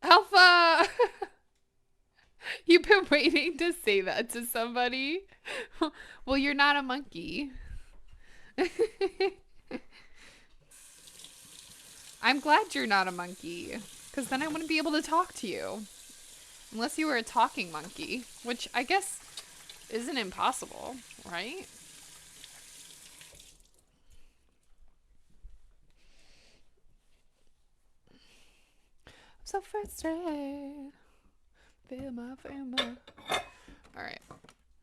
Alpha! You've been waiting to say that to somebody. Well, you're not a monkey. I'm glad you're not a monkey, because then I wouldn't be able to talk to you. Unless you were a talking monkey, which I guess isn't impossible, right? I'm so frustrated. Feel my. Alright.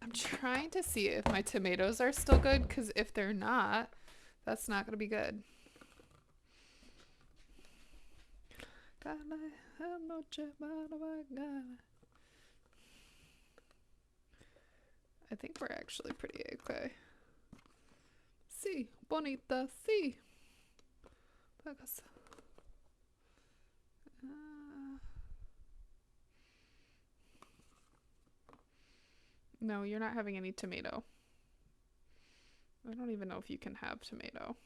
I'm trying to see if my tomatoes are still good, because if they're not, that's not going to be good. I think we're actually pretty okay. Sí, bonita, sí. No, you're not having any tomato. I don't even know if you can have tomato.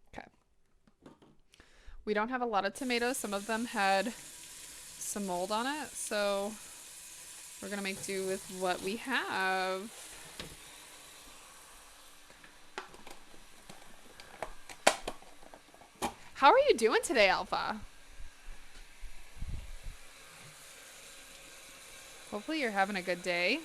Okay. We don't have a lot of tomatoes. Some of them had some mold on it, so we're gonna make do with what we have. How are you doing today, Alpha? Hopefully you're having a good day.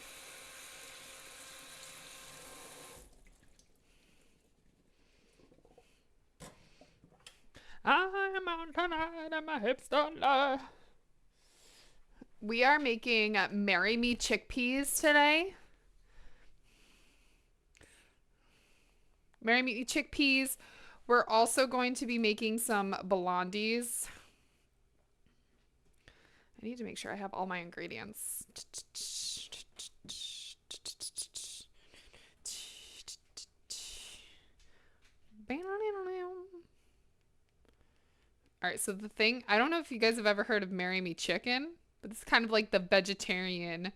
I'm out tonight and my hips don't lie. We are making Marry Me chickpeas today. Marry Me chickpeas. We're also going to be making some blondies. I need to make sure I have all my ingredients. All right, so the thing, I don't know if you guys have ever heard of Marry Me Chicken, but it's kind of like the vegetarian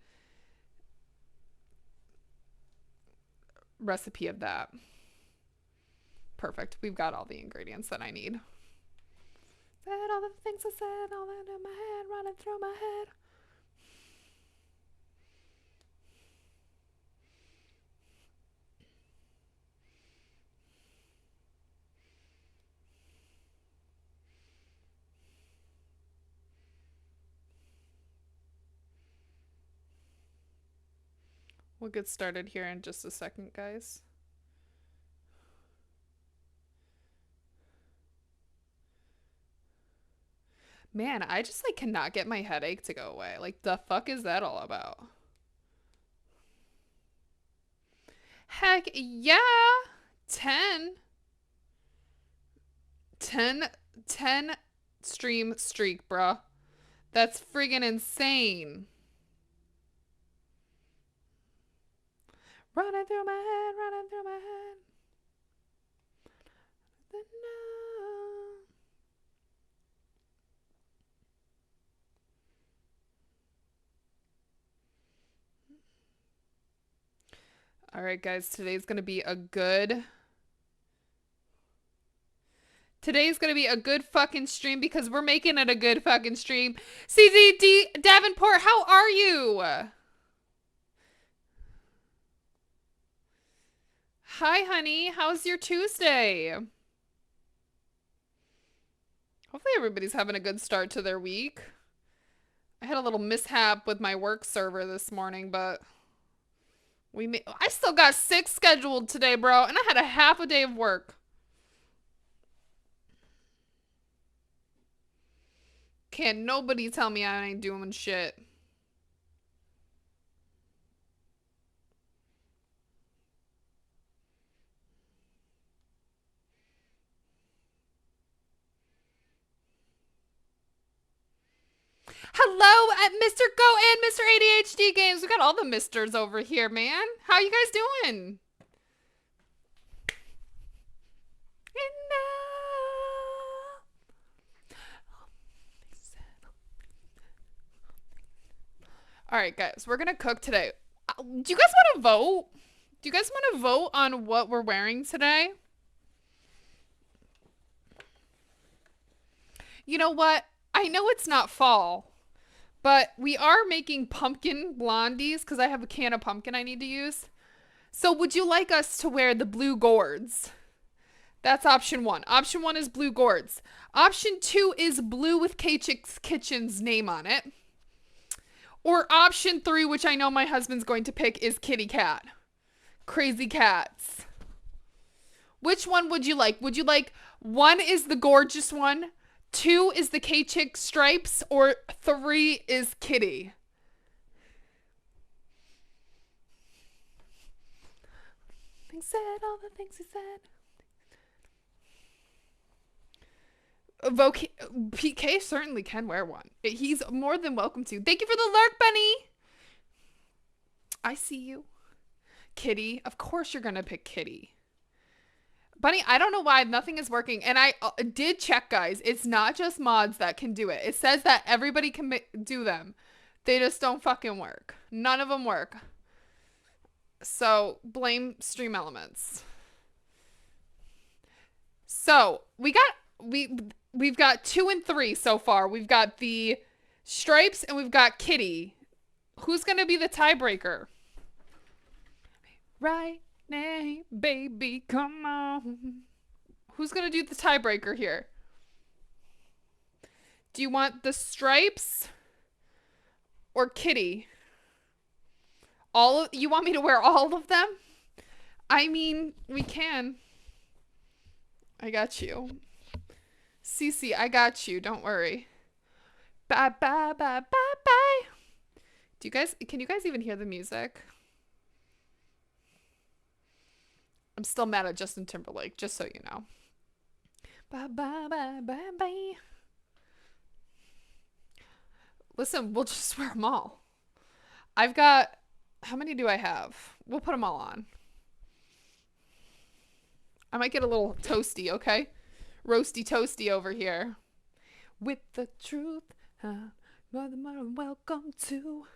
recipe of that. Perfect. We've got all the ingredients that I need. Said all the things I said, all that in my head, running through my head. We'll get started here in just a second, guys. Man, I just like cannot get my headache to go away. Like, the fuck is that all about? Heck yeah! 10 stream streak, bruh. That's friggin' insane. Running through my head, running through my head. All right, guys, today's going to be a good fucking stream because we're making it a good fucking stream. CZD Davenport, how are you? Hi, honey. How's your Tuesday? Hopefully everybody's having a good start to their week. I had a little mishap with my work server this morning, but I still got 6 scheduled today, bro, and I had a half a day of work. Can't nobody tell me I ain't doing shit. Hello at Mr. Go and Mr. ADHD Games. We got all the misters over here, man. How you guys doing? All right, guys, we're gonna cook today. Do you guys want to vote? Do you guys want to vote on what we're wearing today? You know what? I know it's not fall, but we are making pumpkin blondies because I have a can of pumpkin I need to use. So would you like us to wear the blue gourds? That's option 1. Option 1 is blue gourds. Option 2 is blue with Kaychick's Kitchen's name on it. Or option 3, which I know my husband's going to pick, is kitty cat. Crazy cats. Which one would you like? Would you like 1 is the gorgeous one, 2 is the Kaychick stripes, or 3 is kitty? He said all the things he said. PK certainly can wear one. He's more than welcome to. Thank you for the lurk, Bunny. I see you. Kitty. Of course you're going to pick kitty. Bunny, I don't know why nothing is working. And I did check, guys. It's not just mods that can do it. It says that everybody can do them. They just don't fucking work. None of them work. So blame Stream Elements. So we've got 2 and 3 so far. We've got the stripes and we've got kitty. Who's going to be the tiebreaker? Right now, baby, come on. Who's going to do the tiebreaker here? Do you want the stripes or kitty? You want me to wear all of them? I mean, we can. I got you. Cece, I got you. Don't worry. Bye, bye, bye, bye, bye. Can you guys even hear the music? I'm still mad at Justin Timberlake, just so you know. Bye, bye, bye, bye, bye. Listen, we'll just wear them all. I've got, how many do I have? We'll put them all on. I might get a little toasty, okay? Roasty toasty over here. With the truth, more than welcome to.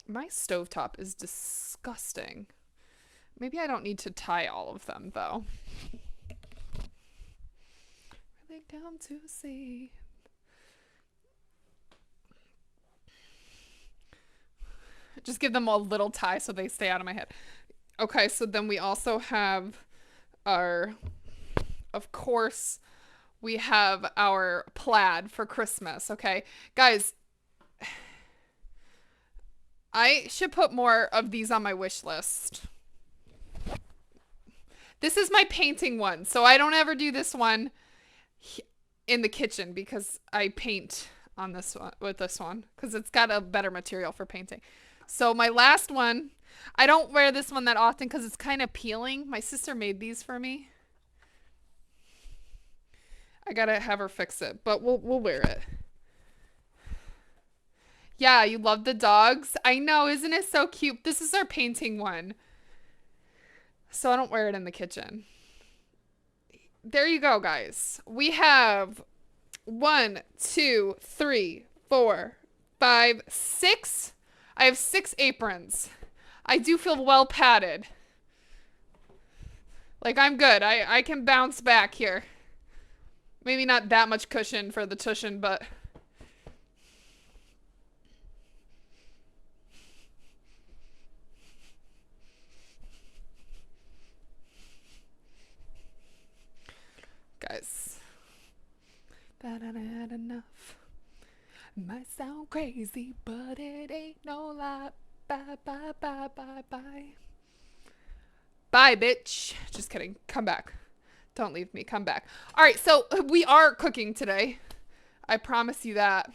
My stovetop is disgusting. Maybe I don't need to tie all of them, though. Really come to see. Just give them a little tie so they stay out of my head. Okay, so then we also have our, of course, we have our plaid for Christmas, okay? Guys, I should put more of these on my wish list. This is my painting one, so I don't ever do this one in the kitchen because I paint on this one with this one because it's got a better material for painting. So my last one, I don't wear this one that often because it's kind of peeling. My sister made these for me. I gotta have her fix it, but we'll wear it. Yeah, you love the dogs? I know, isn't it so cute? This is our painting one. So I don't wear it in the kitchen. There you go, guys. We have 1, 2, 3, 4, 5, 6. I have 6 aprons. I do feel well padded. Like, I'm good. I can bounce back here. Maybe not that much cushion for the tushin, but... Guys. That I had enough. Might sound crazy, but it ain't no lie. Bye, bye, bye, bye, bye. Bye, bitch. Just kidding. Come back. Don't leave me. Come back. All right, so we are cooking today. I promise you that.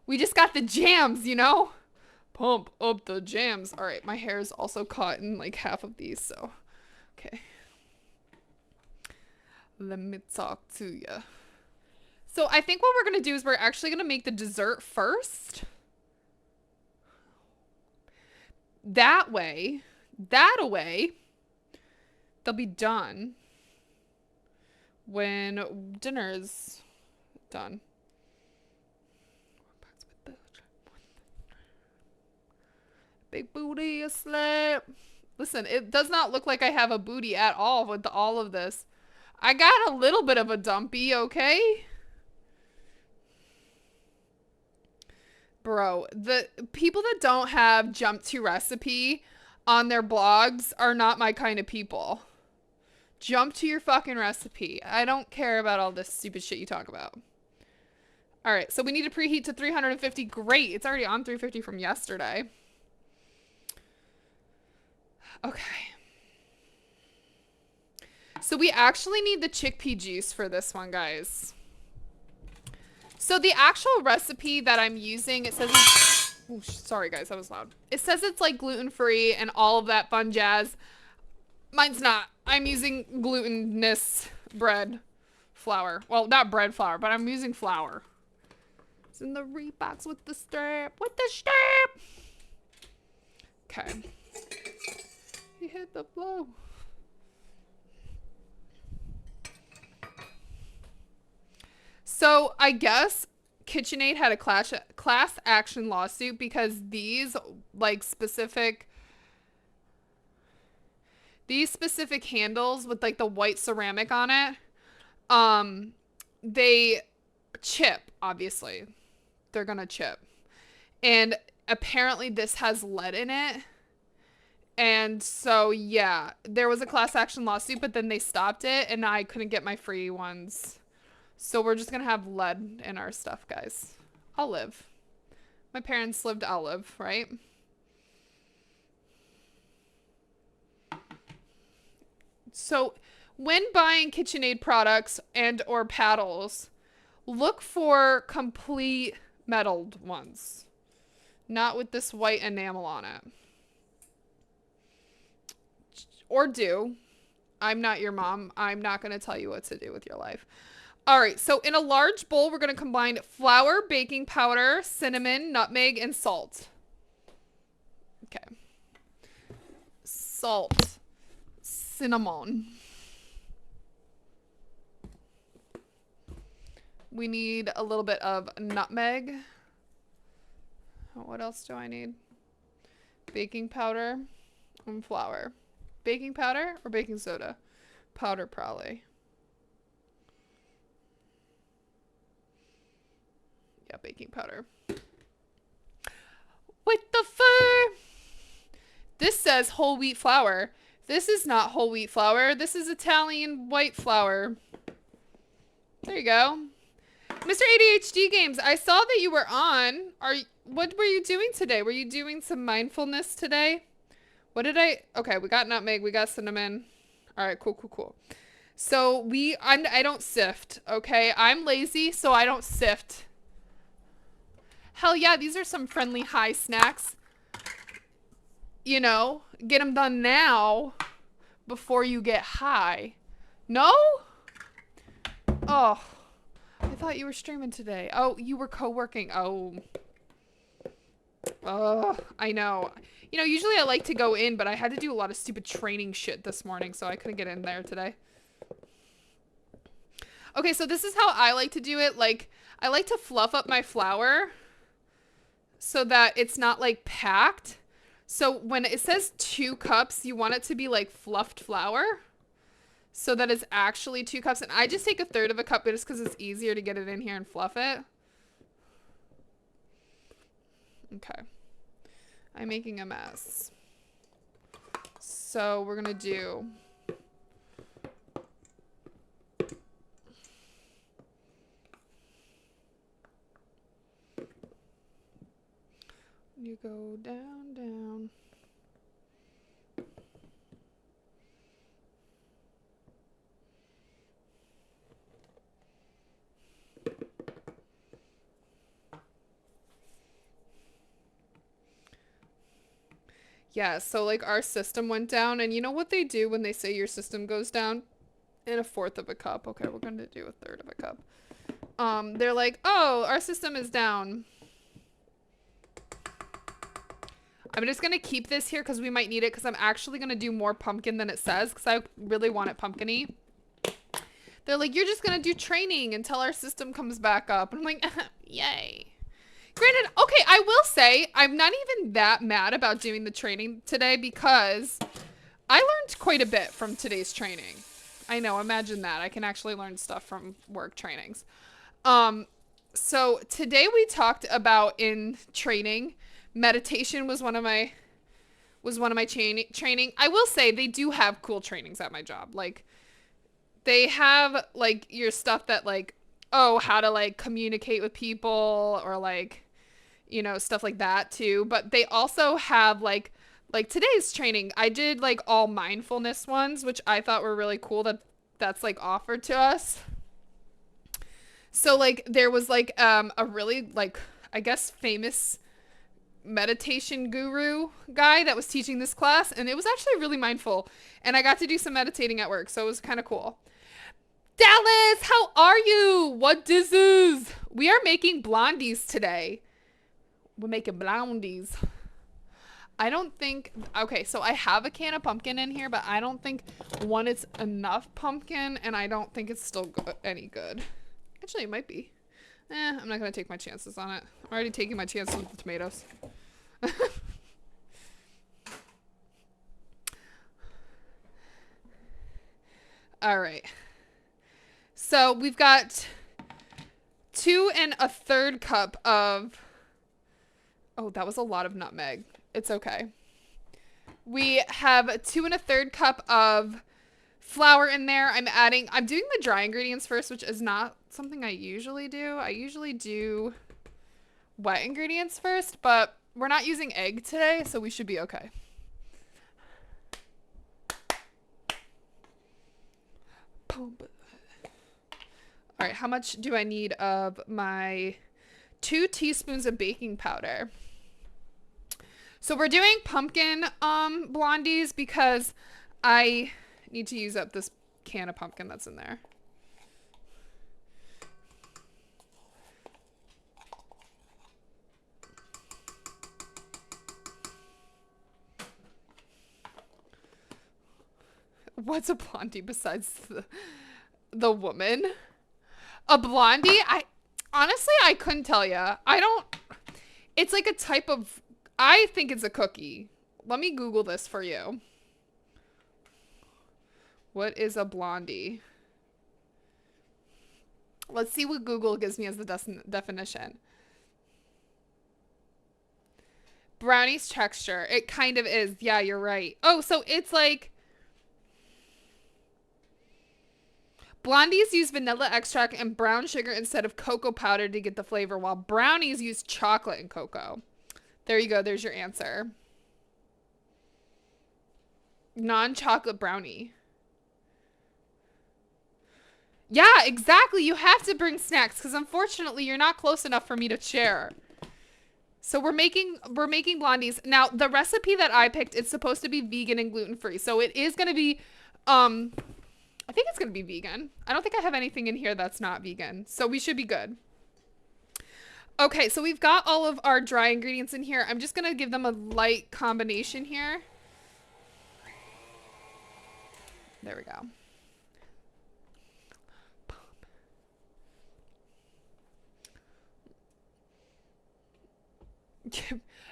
We just got the jams, you know? Pump up the jams. All right, my hair is also caught in like half of these, so. Okay. Let me talk to you. So I think what we're going to do is we're actually going to make the dessert first. That way, they'll be done when dinner is done. Big booty asleep. Listen, it does not look like I have a booty at all with all of this. I got a little bit of a dumpy, okay? Bro, the people that don't have jump to recipe on their blogs are not my kind of people. Jump to your fucking recipe. I don't care about all this stupid shit you talk about. All right, so we need to preheat to 350. Great, it's already on 350 from yesterday. Okay. So we actually need the chickpea juice for this one, guys. So the actual recipe that I'm using, it says it's, oh, sorry guys, that was loud. It says it's like gluten-free and all of that fun jazz. Mine's not. I'm using glutinous bread flour. Well, not bread flour, but I'm using flour. It's in the Reeboks with the strap. With the strap! Okay. He hit the flow. So I guess KitchenAid had a class action lawsuit because these specific handles with like the white ceramic on it, they chip, obviously. They're gonna chip. And apparently this has lead in it. And so, yeah, there was a class action lawsuit, but then they stopped it and I couldn't get my free ones. So we're just going to have lead in our stuff, guys. I'll live. My parents lived, I'll live, right? So when buying KitchenAid products and or paddles, look for complete metalled ones. Not with this white enamel on it. Or do. I'm not your mom. I'm not going to tell you what to do with your life. All right, so in a large bowl, we're going to combine flour, baking powder, cinnamon, nutmeg, and salt. Okay. Salt. Cinnamon. We need a little bit of nutmeg. What else do I need? Baking powder and flour. Baking powder or baking soda? Powder, probably. Yeah, baking powder. With the fur. This says whole wheat flour. This is not whole wheat flour. This is Italian white flour. There you go. Mr. ADHD Games, I saw that you were on. What were you doing today? Were you doing some mindfulness today? What did okay, we got nutmeg, we got cinnamon. All right, cool. So I don't sift, okay? I'm lazy, so I don't sift. Hell yeah, these are some friendly high snacks. You know, get them done now before you get high. No? Oh, I thought you were streaming today. Oh, you were co-working. Oh, I know. You know, usually I like to go in, but I had to do a lot of stupid training shit this morning, so I couldn't get in there today. Okay, so this is how I like to do it. Like, I like to fluff up my flour so that it's not, like, packed. So when it says 2 cups, you want it to be, like, fluffed flour so that it's actually 2 cups. And I just take 1/3 of a cup just because it's easier to get it in here and fluff it. Okay. I'm making a mess. So we're gonna do you go down. Yeah, so like our system went down, and you know what they do when they say your system goes down? In a fourth of a cup. Okay, we're gonna do a third of a cup. They're like, oh, our system is down. I'm just gonna keep this here because we might need it, because I'm actually gonna do more pumpkin than it says because I really want it pumpkin-y. They're like, you're just gonna do training until our system comes back up. And I'm like, yay. Granted, okay, I will say I'm not even that mad about doing the training today because I learned quite a bit from today's training. I know, imagine that. I can actually learn stuff from work trainings. So today we talked about in training, meditation was one of my training. I will say they do have cool trainings at my job. Like they have like your stuff that like, oh, how to like communicate with people, or like, you know, stuff like that too. But they also have like today's training, I did like all mindfulness ones, which I thought were really cool that's like offered to us. So like there was like a really like, I guess, famous meditation guru guy that was teaching this class, and it was actually really mindful, and I got to do some meditating at work, so it was kind of cool. Dallas, how are you? What is? We are making blondies today. We're making blondies. I don't think, okay, so I have a can of pumpkin in here, but I don't think, one, it's enough pumpkin, and I don't think it's still any good. Actually, it might be. I'm not going to take my chances on it. I'm already taking my chances with the tomatoes. All right. So we've got 2 1/3 cup of, oh, that was a lot of nutmeg. It's okay. We have 2 1/3 cup of flour in there. I'm doing the dry ingredients first, which is not something I usually do. I usually do wet ingredients first, but we're not using egg today, so we should be okay. All right, how much do I need of my 2 teaspoons of baking powder? So we're doing pumpkin blondies because I need to use up this can of pumpkin that's in there. What's a blondie besides the woman? A blondie? Honestly, I couldn't tell you. It's like a type of, I think it's a cookie. Let me Google this for you. What is a blondie? Let's see what Google gives me as the definition. Brownie's texture. It kind of is. Yeah, you're right. Oh, so it's like, blondies use vanilla extract and brown sugar instead of cocoa powder to get the flavor, while brownies use chocolate and cocoa. There you go. There's your answer. Non-chocolate brownie. Yeah, exactly. You have to bring snacks because unfortunately you're not close enough for me to share. So we're making blondies. Now, the recipe that I picked, it's supposed to be vegan and gluten-free. So it is going to be I think it's going to be vegan. I don't think I have anything in here that's not vegan. So we should be good. Okay, so we've got all of our dry ingredients in here. I'm just going to give them a light combination here. There we go.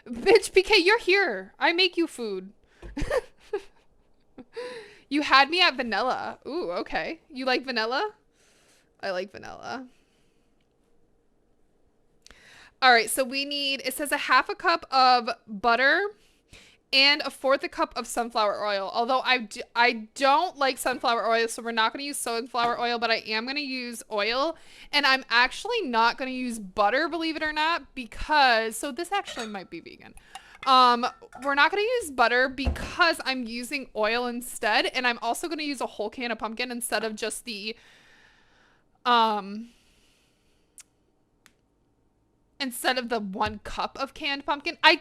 Bitch, PK, you're here. I make you food. You had me at vanilla. Ooh, okay. You like vanilla? I like vanilla. All right, so we need, it says a 1/2 cup of butter and a 1/4 cup of sunflower oil. Although I don't like sunflower oil, so we're not going to use sunflower oil, but I am going to use oil. And I'm actually not going to use butter, believe it or not, because, so this actually might be vegan. We're not going to use butter because I'm using oil instead. And I'm also going to use a whole can of pumpkin instead of just the, instead of the 1 cup of canned pumpkin. I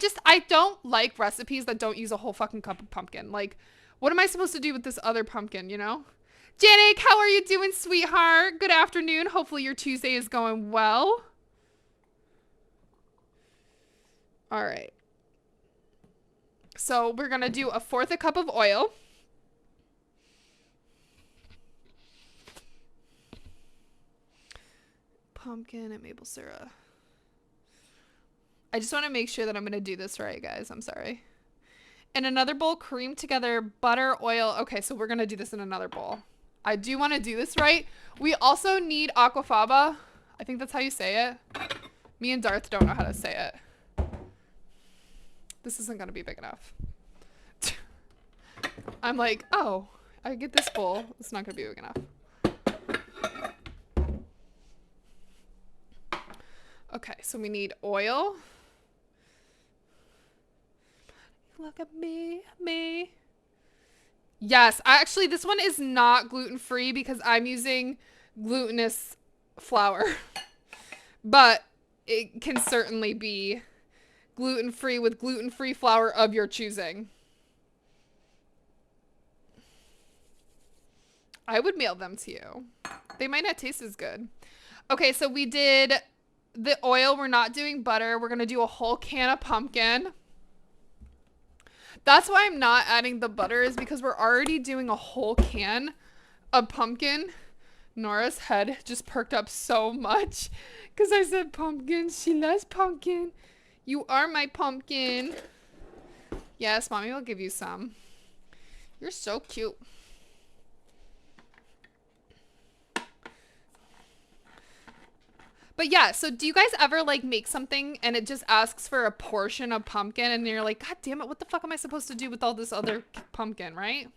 don't like recipes that don't use a whole fucking cup of pumpkin. Like, what am I supposed to do with this other pumpkin, you know? Janik, how are you doing, sweetheart? Good afternoon. Hopefully your Tuesday is going well. All right. So we're going to do 1/4 cup of oil. Pumpkin and maple syrup. I just want to make sure that I'm going to do this right, guys. I'm sorry. In another bowl, cream together butter, oil. Okay, so we're going to do this in another bowl. I do want to do this right. We also need aquafaba. I think that's how you say it. Me and Darth don't know how to say it. This isn't going to be big enough. I'm like, oh, I get this bowl. It's not going to be big enough. Okay, so we need oil. Look at me. Yes, actually, this one is not gluten-free because I'm using glutinous flour. But it can certainly be gluten-free with gluten-free flour of your choosing. I would mail them to you. They might not taste as good. Okay, so we did the oil. We're not doing butter. We're going to do a whole can of pumpkin. That's why I'm not adding the butter, is because we're already doing a whole can of pumpkin. Nora's head just perked up so much because I said pumpkin. She loves pumpkin. You are my pumpkin. Yes, mommy will give you some. You're so cute. But yeah, so do you guys ever like make something and it just asks for a portion of pumpkin and you're like, God damn it, what the fuck am I supposed to do with all this other pumpkin, right?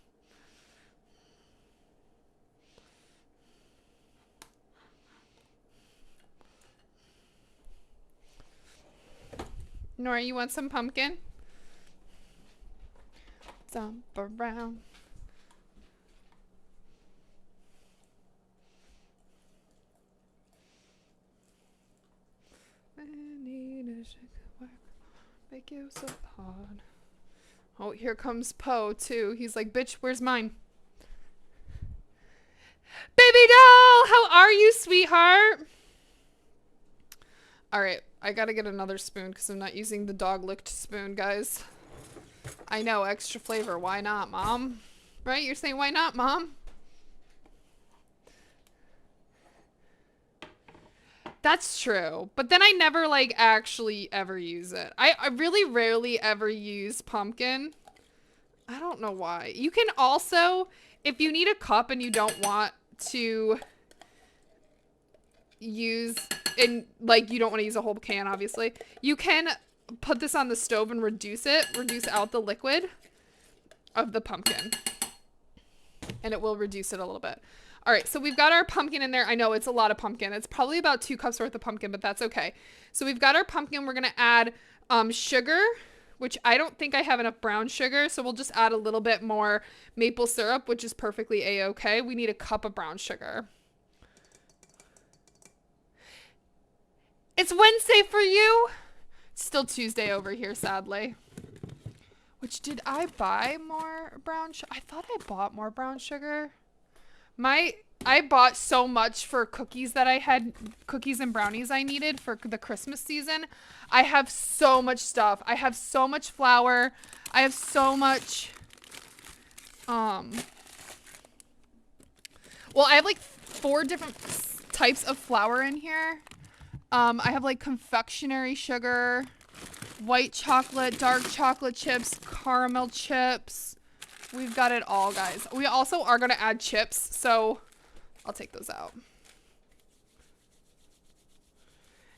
Nora, you want some pumpkin? Jump around. Make you so hard. Oh, here comes Poe too. He's like, bitch, where's mine? Baby doll, how are you, sweetheart? All right, I gotta get another spoon because I'm not using the dog licked spoon, guys. I know, extra flavor. Why not, Mom? Right? You're saying why not, Mom? That's true. But then I never like actually ever use it. I really rarely ever use pumpkin. I don't know why. You can also, if you need a cup and you don't want to use, and like you don't want to use a whole can, obviously, you can put this on the stove and reduce out the liquid of the pumpkin. And it will reduce it a little bit. All right, so we've got our pumpkin in there. I know it's a lot of pumpkin. It's probably about 2 cups worth of pumpkin, but that's okay. So we've got our pumpkin. We're going to add sugar, which I don't think I have enough brown sugar. So we'll just add a little bit more maple syrup, which is perfectly a-okay. We need a cup of brown sugar. It's Wednesday for you. It's still Tuesday over here, sadly. Which, did I buy more brown sugar? I thought I bought more brown sugar. I bought so much for cookies that I had, cookies and brownies I needed for the Christmas season. I have so much stuff. I have so much flour. I have so much, well, I have like 4 different types of flour in here. I have like confectionery sugar, white chocolate, dark chocolate chips, caramel chips. We've got it all, guys. We also are going to add chips, so I'll take those out.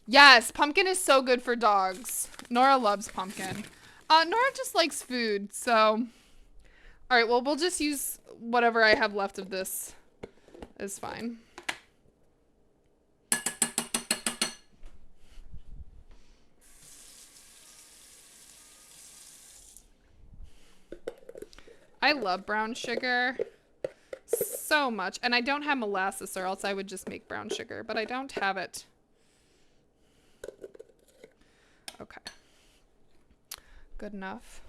Yes, pumpkin is so good for dogs. Nora loves pumpkin. Nora just likes food, so. All right, well, we'll just use whatever I have left of this. Is fine. I love brown sugar so much. And I don't have molasses, or else I would just make brown sugar. But I don't have it. Okay. Good enough.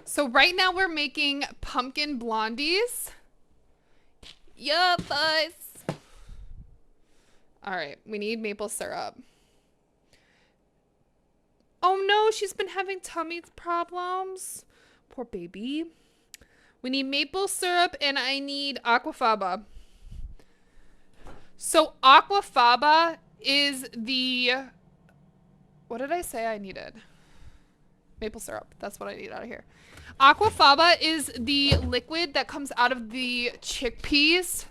So right now we're making pumpkin blondies. Yeah, boys. All right, we need maple syrup. Oh no, she's been having tummy problems. Poor baby. We need maple syrup and I need aquafaba. So aquafaba is the... What did I say I needed? Maple syrup. That's what I need out of here. Aquafaba is the liquid that comes out of the chickpeas.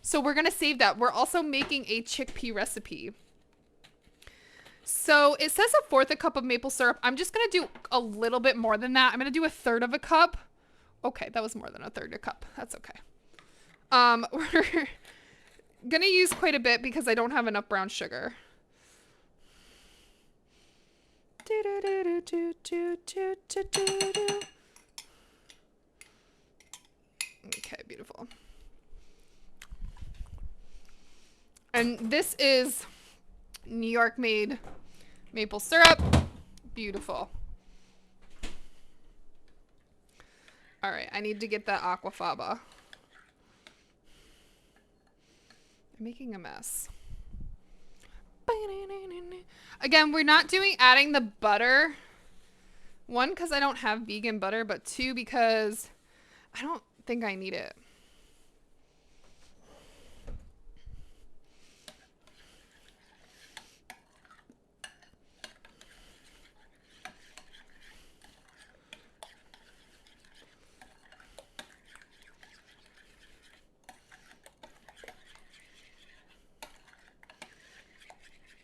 So we're going to save that. We're also making a chickpea recipe. So it says 1/4 cup of maple syrup. I'm just going to do a little bit more than that. I'm going to do 1/3 cup. Okay, that was more than 1/3 cup. That's okay. We're going to use quite a bit because I don't have enough brown sugar. Okay, beautiful. And this is New York made maple syrup. Beautiful. All right, I need to get that aquafaba. I'm making a mess. Again, we're not adding the butter. 1, because I don't have vegan butter, but 2, because I don't think I need it.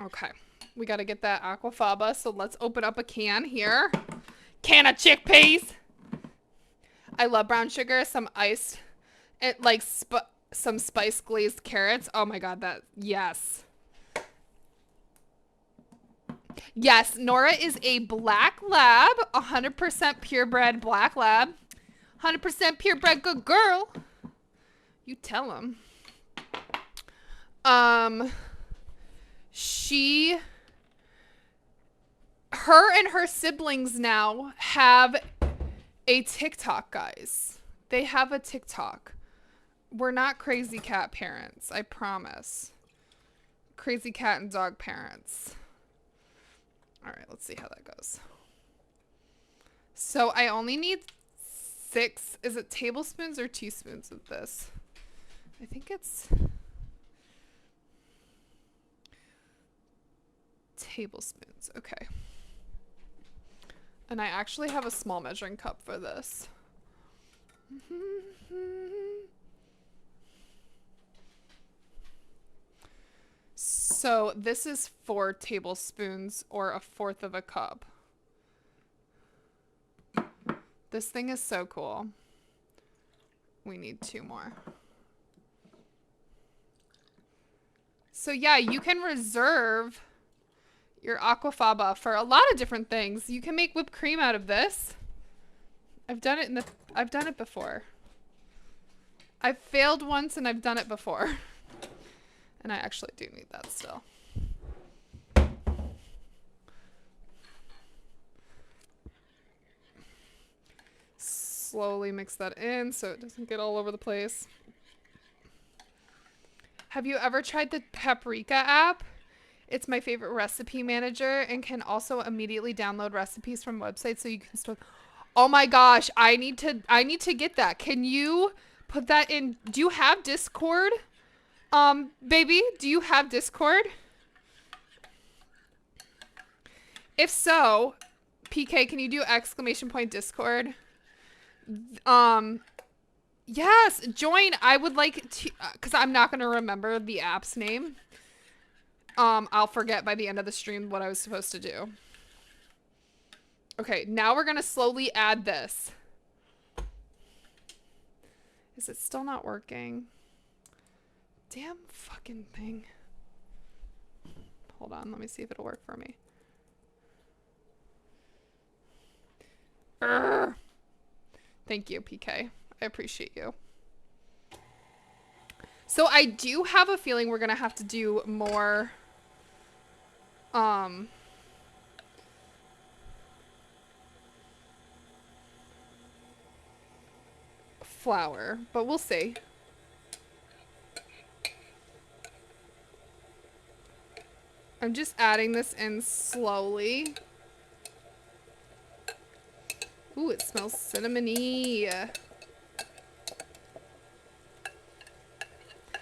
Okay, we got to get that aquafaba, so let's open up a can here. Can of chickpeas. I love brown sugar, some iced, like some spice glazed carrots. Oh my god, that, yes. Yes, Nora is a black lab, 100% purebred black lab. 100% purebred good girl. You tell him. Her and her siblings now have a TikTok, guys. They have a TikTok. We're not crazy cat parents, I promise. Crazy cat and dog parents. All right, let's see how that goes. So I only need 6, is it tablespoons or teaspoons of this? I think it's tablespoons. Okay. And I actually have a small measuring cup for this. So this is 4 tablespoons or 1/4 cup. This thing is so cool. We need 2 more. So yeah, you can reserve your aquafaba for a lot of different things. You can make whipped cream out of this. I've done it before. I've failed once and I've done it before. And I actually do need that still. Slowly mix that in so it doesn't get all over the place. Have you ever tried the Paprika app? It's my favorite recipe manager and can also immediately download recipes from websites so you can store. Oh my gosh, I need to get that. Can you put that in? Do you have Discord? Baby, do you have Discord? If so, PK, can you do !Discord? Yes, join. I would like to, because I'm not going to remember the app's name. I'll forget by the end of the stream what I was supposed to do. Okay, now we're going to slowly add this. Is it still not working? Damn fucking thing. Hold on, let me see if it'll work for me. Urgh. Thank you, PK. I appreciate you. So I do have a feeling we're going to have to do more um flour, but we'll see. I'm just adding this in slowly. Ooh, it smells cinnamony.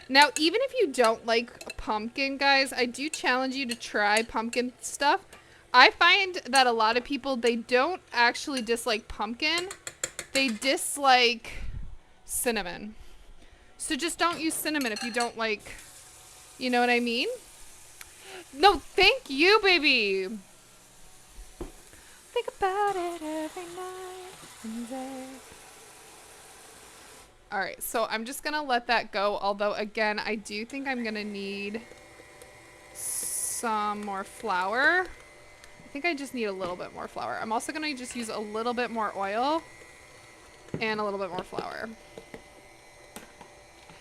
Now, even if you don't like pumpkin, guys, I do challenge you to try pumpkin stuff. I find that a lot of people, they don't actually dislike pumpkin. They dislike cinnamon. So just don't use cinnamon if you don't like, you know what I mean? No, thank you, baby. Think about it every night and day. All right, so I'm just gonna let that go. Although, again, I do think I'm gonna need some more flour. I think I just need a little bit more flour. I'm also gonna just use a little bit more oil and a little bit more flour.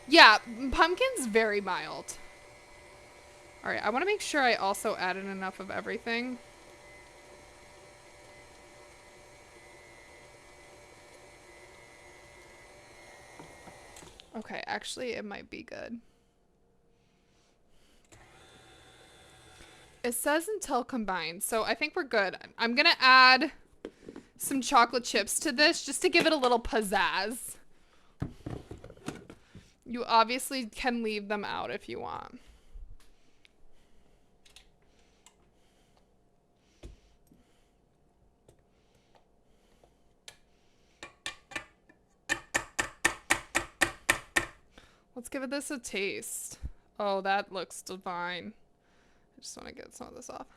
Yeah, pumpkin's very mild. All right, I wanna make sure I also added enough of everything. Okay, actually, it might be good. It says until combined, so I think we're good. I'm gonna add some chocolate chips to this just to give it a little pizzazz. You obviously can leave them out if you want. Let's give this a taste. Oh, that looks divine. I just want to get some of this off.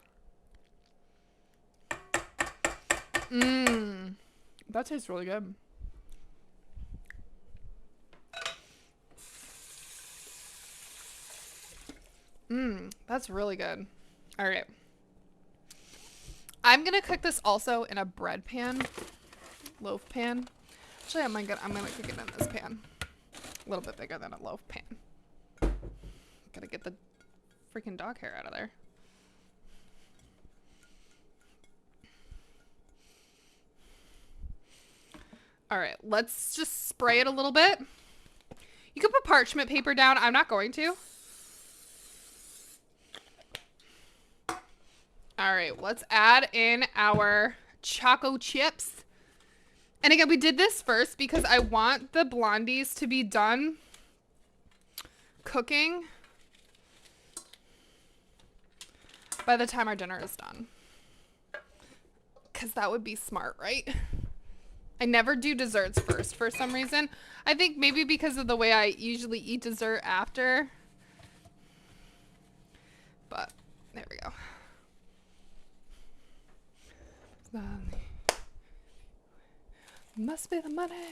Mmm. That tastes really good. Mmm. That's really good. All right. I'm going to cook this also in a bread pan. Loaf pan. Actually, I'm gonna cook it in this pan. A little bit bigger than a loaf pan. Gotta get the freaking dog hair out of there. All right, let's just spray it a little bit. You can put parchment paper down. I'm not going to. All right, let's add in our choco chips. And again, we did this first because I want the blondies to be done cooking by the time our dinner is done. Because that would be smart, right? I never do desserts first for some reason. I think maybe because of the way I usually eat dessert after. But there we go. Must be the money.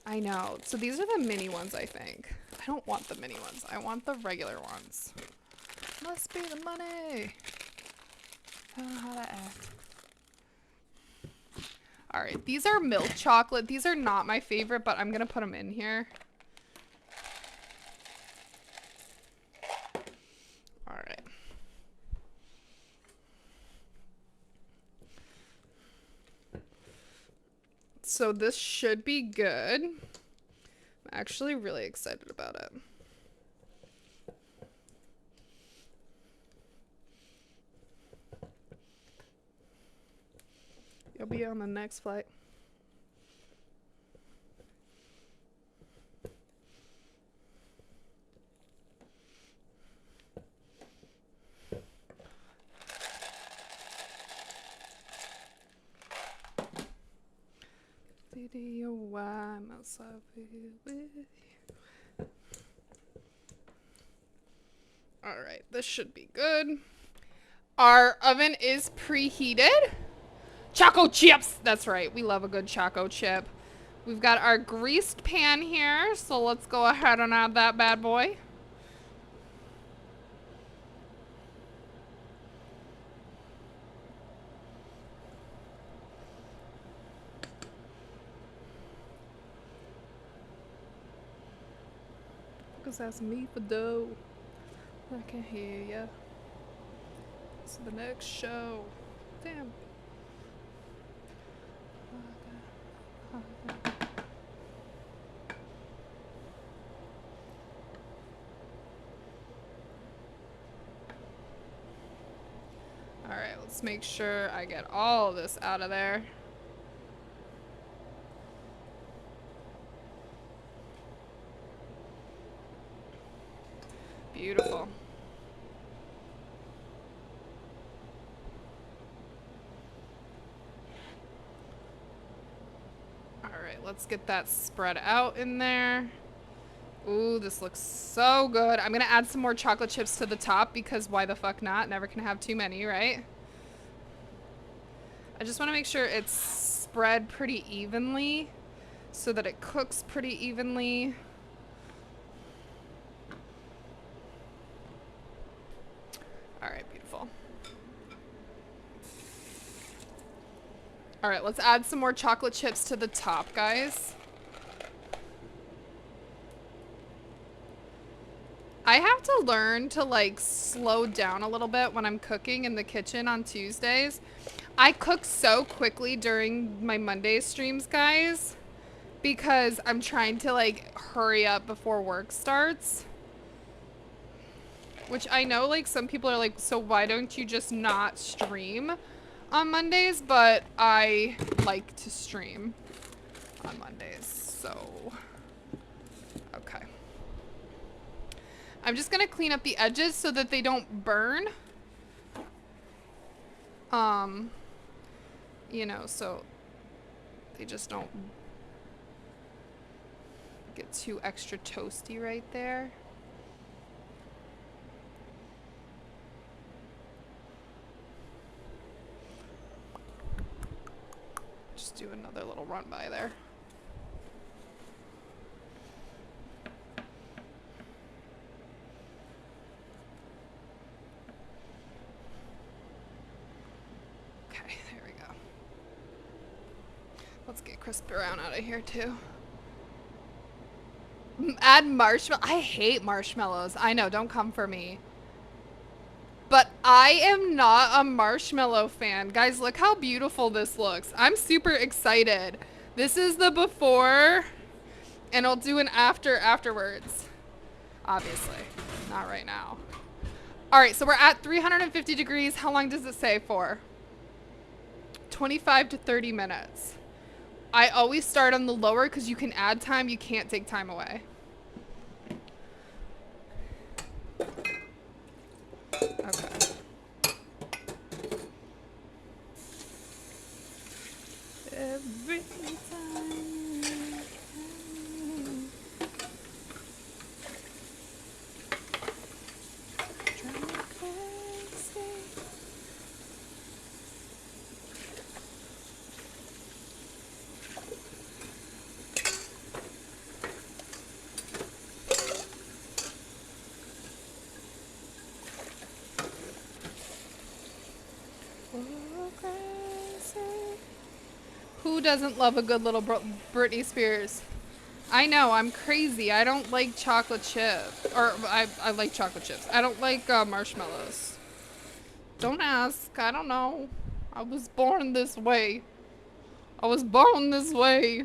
I know. So these are the mini ones, I think. I don't want the mini ones. I want the regular ones. Must be the money. I don't know how to act. All right, these are milk chocolate. These are not my favorite, but I'm gonna put them in here. All right. So this should be good. I'm actually really excited about it. You'll be on the next flight. Why must I be with you? All right, this should be good. Our oven is preheated. Choco chips. That's right. We love a good choco chip. We've got our greased pan here, so let's go ahead and add that bad boy. Because that's me for dough. I can hear ya. to the next show. Damn. Alright, let's make sure I get all this out of there. Beautiful. Alright, let's get that spread out in there. Ooh, this looks so good. I'm gonna add some more chocolate chips to the top because why the fuck not? Never can have too many, right? I just want to make sure it's spread pretty evenly so that it cooks pretty evenly. Alright, beautiful. Alright, let's add some more chocolate chips to the top, guys. I have to learn to like slow down a little bit when I'm cooking in the kitchen on Tuesdays. I cook so quickly during my Monday streams, guys, because I'm trying to like hurry up before work starts. Which I know like some people are like, so why don't you just not stream on Mondays? But I like to stream on Mondays, so okay. I'm just gonna clean up the edges so that they don't burn. You know, so they just don't get too extra toasty right there. Just do another little run by there. Okay, there we go. Let's get crisp brown out of here too. Add marshmallow. I hate marshmallows. I know, don't come for me. But I am not a marshmallow fan. Guys, look how beautiful this looks. I'm super excited. This is the before, and I'll do an afterwards. Obviously, not right now. All right, so we're at 350 degrees. How long does it say for? 25 to 30 minutes. I always start on the lower because you can add time. You can't take time away. Okay. Every time. Drive me crazy. Who doesn't love a good little Britney Spears? I know, I'm crazy. I don't like chocolate chip. Or, I like chocolate chips. I don't like marshmallows. Don't ask. I don't know. I was born this way. I was born this way.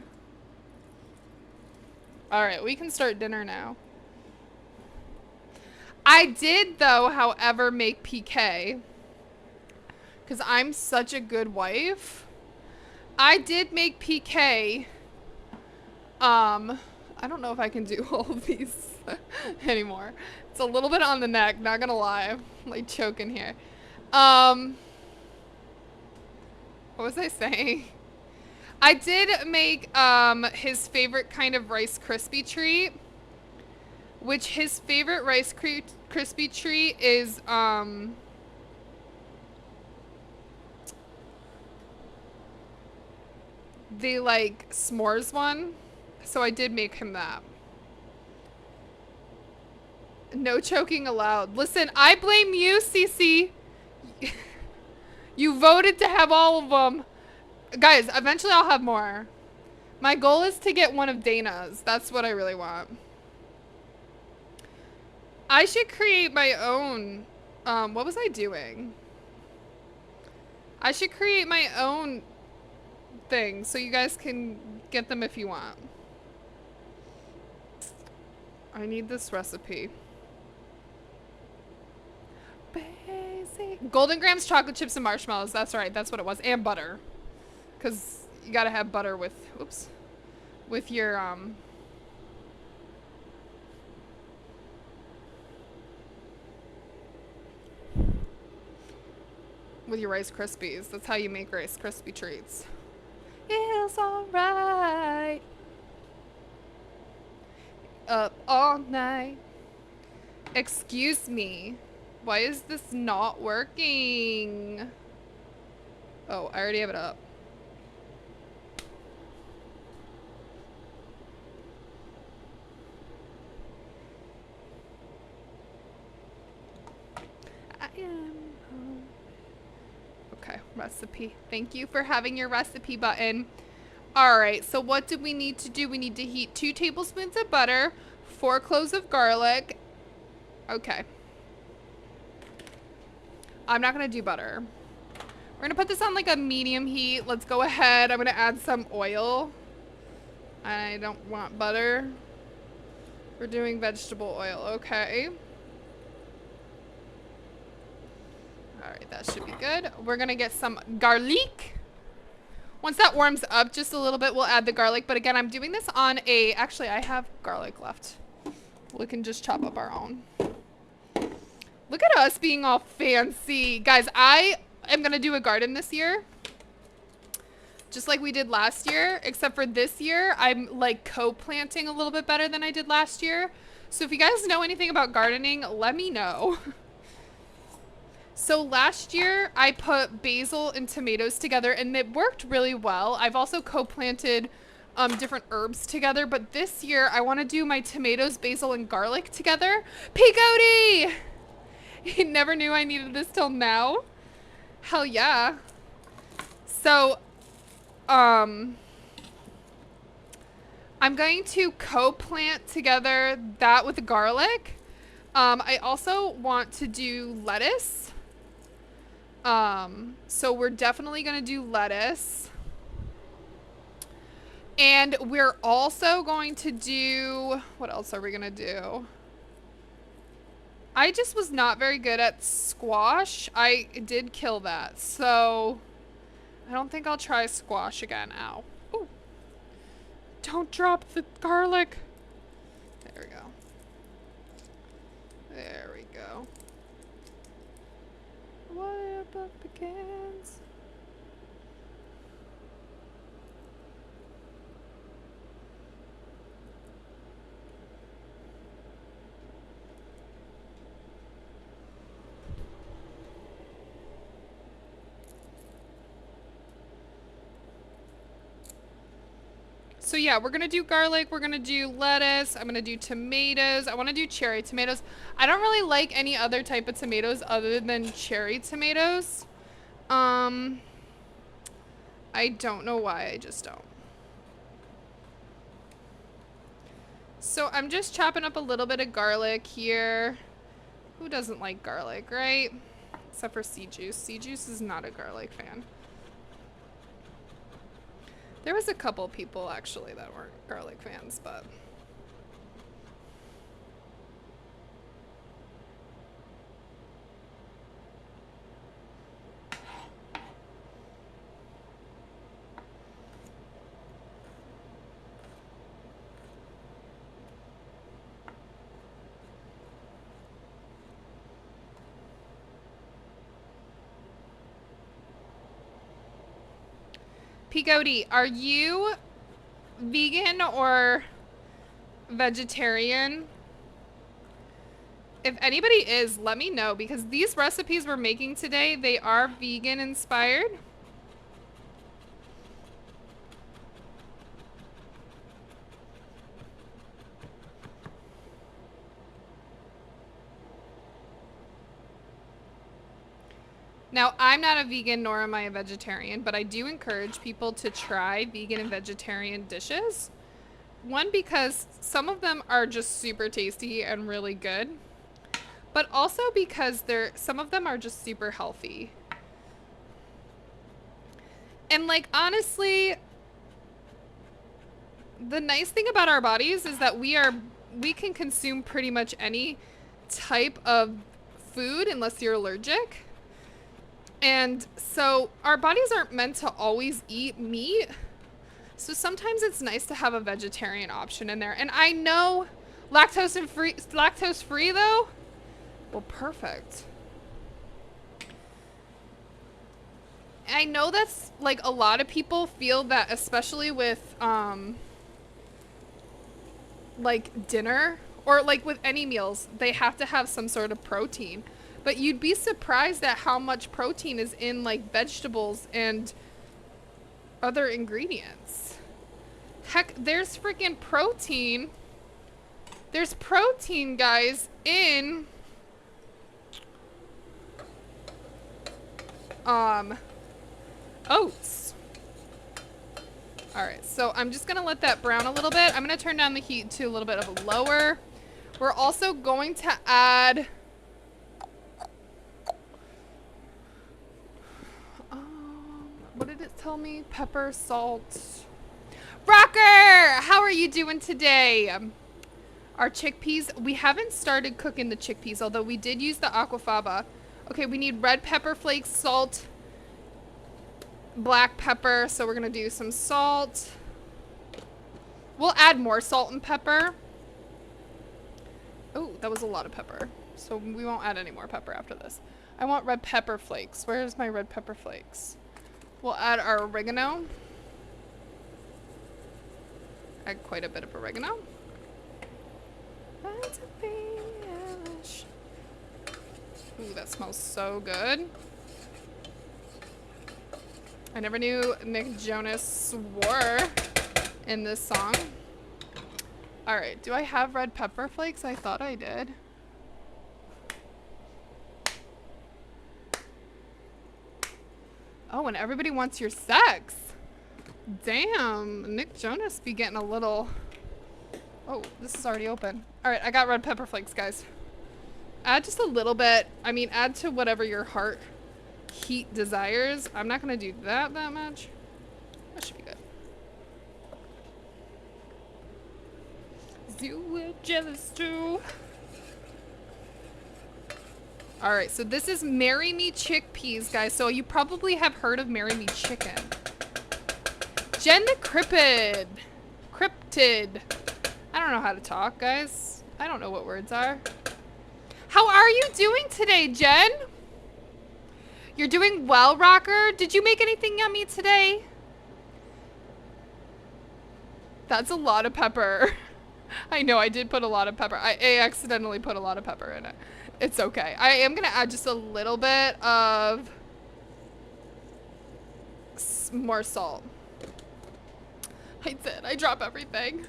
Alright, we can start dinner now. I did, though, however, make PK. Because I'm such a good wife. I did make PK. I don't know if I can do all of these anymore. It's a little bit on the neck, not gonna lie. I'm like choking here. What was I saying? I did make his favorite kind of Rice Krispie treat. Which his favorite Rice Krispie treat is the like s'mores one, so I did make him that. No choking allowed. Listen, I blame you, Cece. You voted to have all of them. Guys, eventually I'll have more. My goal is to get one of Dana's. That's what I really want. I should create my own. What was I doing? I should create my own thing so you guys can get them if you want. I need this recipe. Basic. Golden Grams, chocolate chips, and marshmallows. That's right. That's what it was. And butter. Because you gotta have butter with, oops, with your, with your Rice Krispies. That's how you make Rice Krispie treats. It's alright. Up all night. Excuse me. Why is this not working? Oh, I already have it up. I am home. Okay, recipe. Thank you for having your recipe button. Alright, so what do we need to do? We need to heat 2 tablespoons of butter, 4 cloves of garlic. Okay. I'm not gonna do butter. We're gonna put this on like a medium heat. Let's go ahead. I'm gonna add some oil. I don't want butter. We're doing vegetable oil. Okay. Alright, that should be good. We're gonna get some garlic. Once that warms up just a little bit, we'll add the garlic. But again, I'm doing this on a... Actually, I have garlic left. We can just chop up our own. Look at us being all fancy. Guys, I am going to do a garden this year. Just like we did last year. Except for this year, I'm like co-planting a little bit better than I did last year. So if you guys know anything about gardening, let me know. So last year, I put basil and tomatoes together, and it worked really well. I've also co-planted different herbs together, but this year, I want to do my tomatoes, basil, and garlic together. Peacoty! He never knew I needed this till now. Hell yeah. So, I'm going to co-plant together that with the garlic. I also want to do lettuce. So we're definitely going to do lettuce. And we're also going to do, what else are we going to do? I just was not very good at squash. I did kill that. So I don't think I'll try squash again. Ow. Ooh. Don't drop the garlic. There we go. There we go. What about pecans? So yeah, we're gonna do garlic, we're gonna do lettuce, I'm gonna do tomatoes, I wanna do cherry tomatoes. I don't really like any other type of tomatoes other than cherry tomatoes. I don't know why, I just don't. So I'm just chopping up a little bit of garlic here. Who doesn't like garlic, right? Except for C-Juice. C-Juice is not a garlic fan. There was a couple people actually that weren't garlic fans, but Peacoty, are you vegan or vegetarian? If anybody is, let me know, because these recipes we're making today, they are vegan inspired. Now, I'm not a vegan nor am I a vegetarian, but I do encourage people to try vegan and vegetarian dishes. One, because some of them are just super tasty and really good, but also because some of them are just super healthy. And like, honestly, the nice thing about our bodies is that we can consume pretty much any type of food unless you're allergic. And so our bodies aren't meant to always eat meat. So sometimes it's nice to have a vegetarian option in there. And I know lactose free though. Well, perfect. I know that's like a lot of people feel that, especially with like dinner or like with any meals, they have to have some sort of protein. But you'd be surprised at how much protein is in like vegetables and other ingredients. Heck, there's freaking protein. There's protein, guys, in oats. All right, so I'm just gonna let that brown a little bit. I'm gonna turn down the heat to a little bit of a lower. We're also going to add what did it tell me? Pepper, salt. Rocker, how are you doing today? Our chickpeas, we haven't started cooking the chickpeas, although we did use the aquafaba. Okay, we need red pepper flakes, salt, black pepper, so we're gonna do some salt. We'll add more salt and pepper. Oh, that was a lot of pepper, so we won't add any more pepper after this. I want red pepper flakes. Where's my red pepper flakes? We'll add our oregano. Add quite a bit of oregano. Ooh, that smells so good. I never knew Nick Jonas swore in this song. All right, do I have red pepper flakes? I thought I did. Oh, and everybody wants your sex. Damn, Nick Jonas be getting a little... Oh, this is already open. All right, I got red pepper flakes, guys. Add just a little bit. I mean, add to whatever your heart heat desires. I'm not gonna do that much. That should be good. You were jealous too. All right, so this is Marry Me Chickpeas, guys. So you probably have heard of Marry Me Chicken. Jen the Cryptid. I don't know how to talk, guys. I don't know what words are. How are you doing today, Jen? You're doing well, Rocker. Did you make anything yummy today? That's a lot of pepper. I know, I did put a lot of pepper. I accidentally put a lot of pepper in it. It's okay. I am gonna add just a little bit of more salt. I did. I drop everything.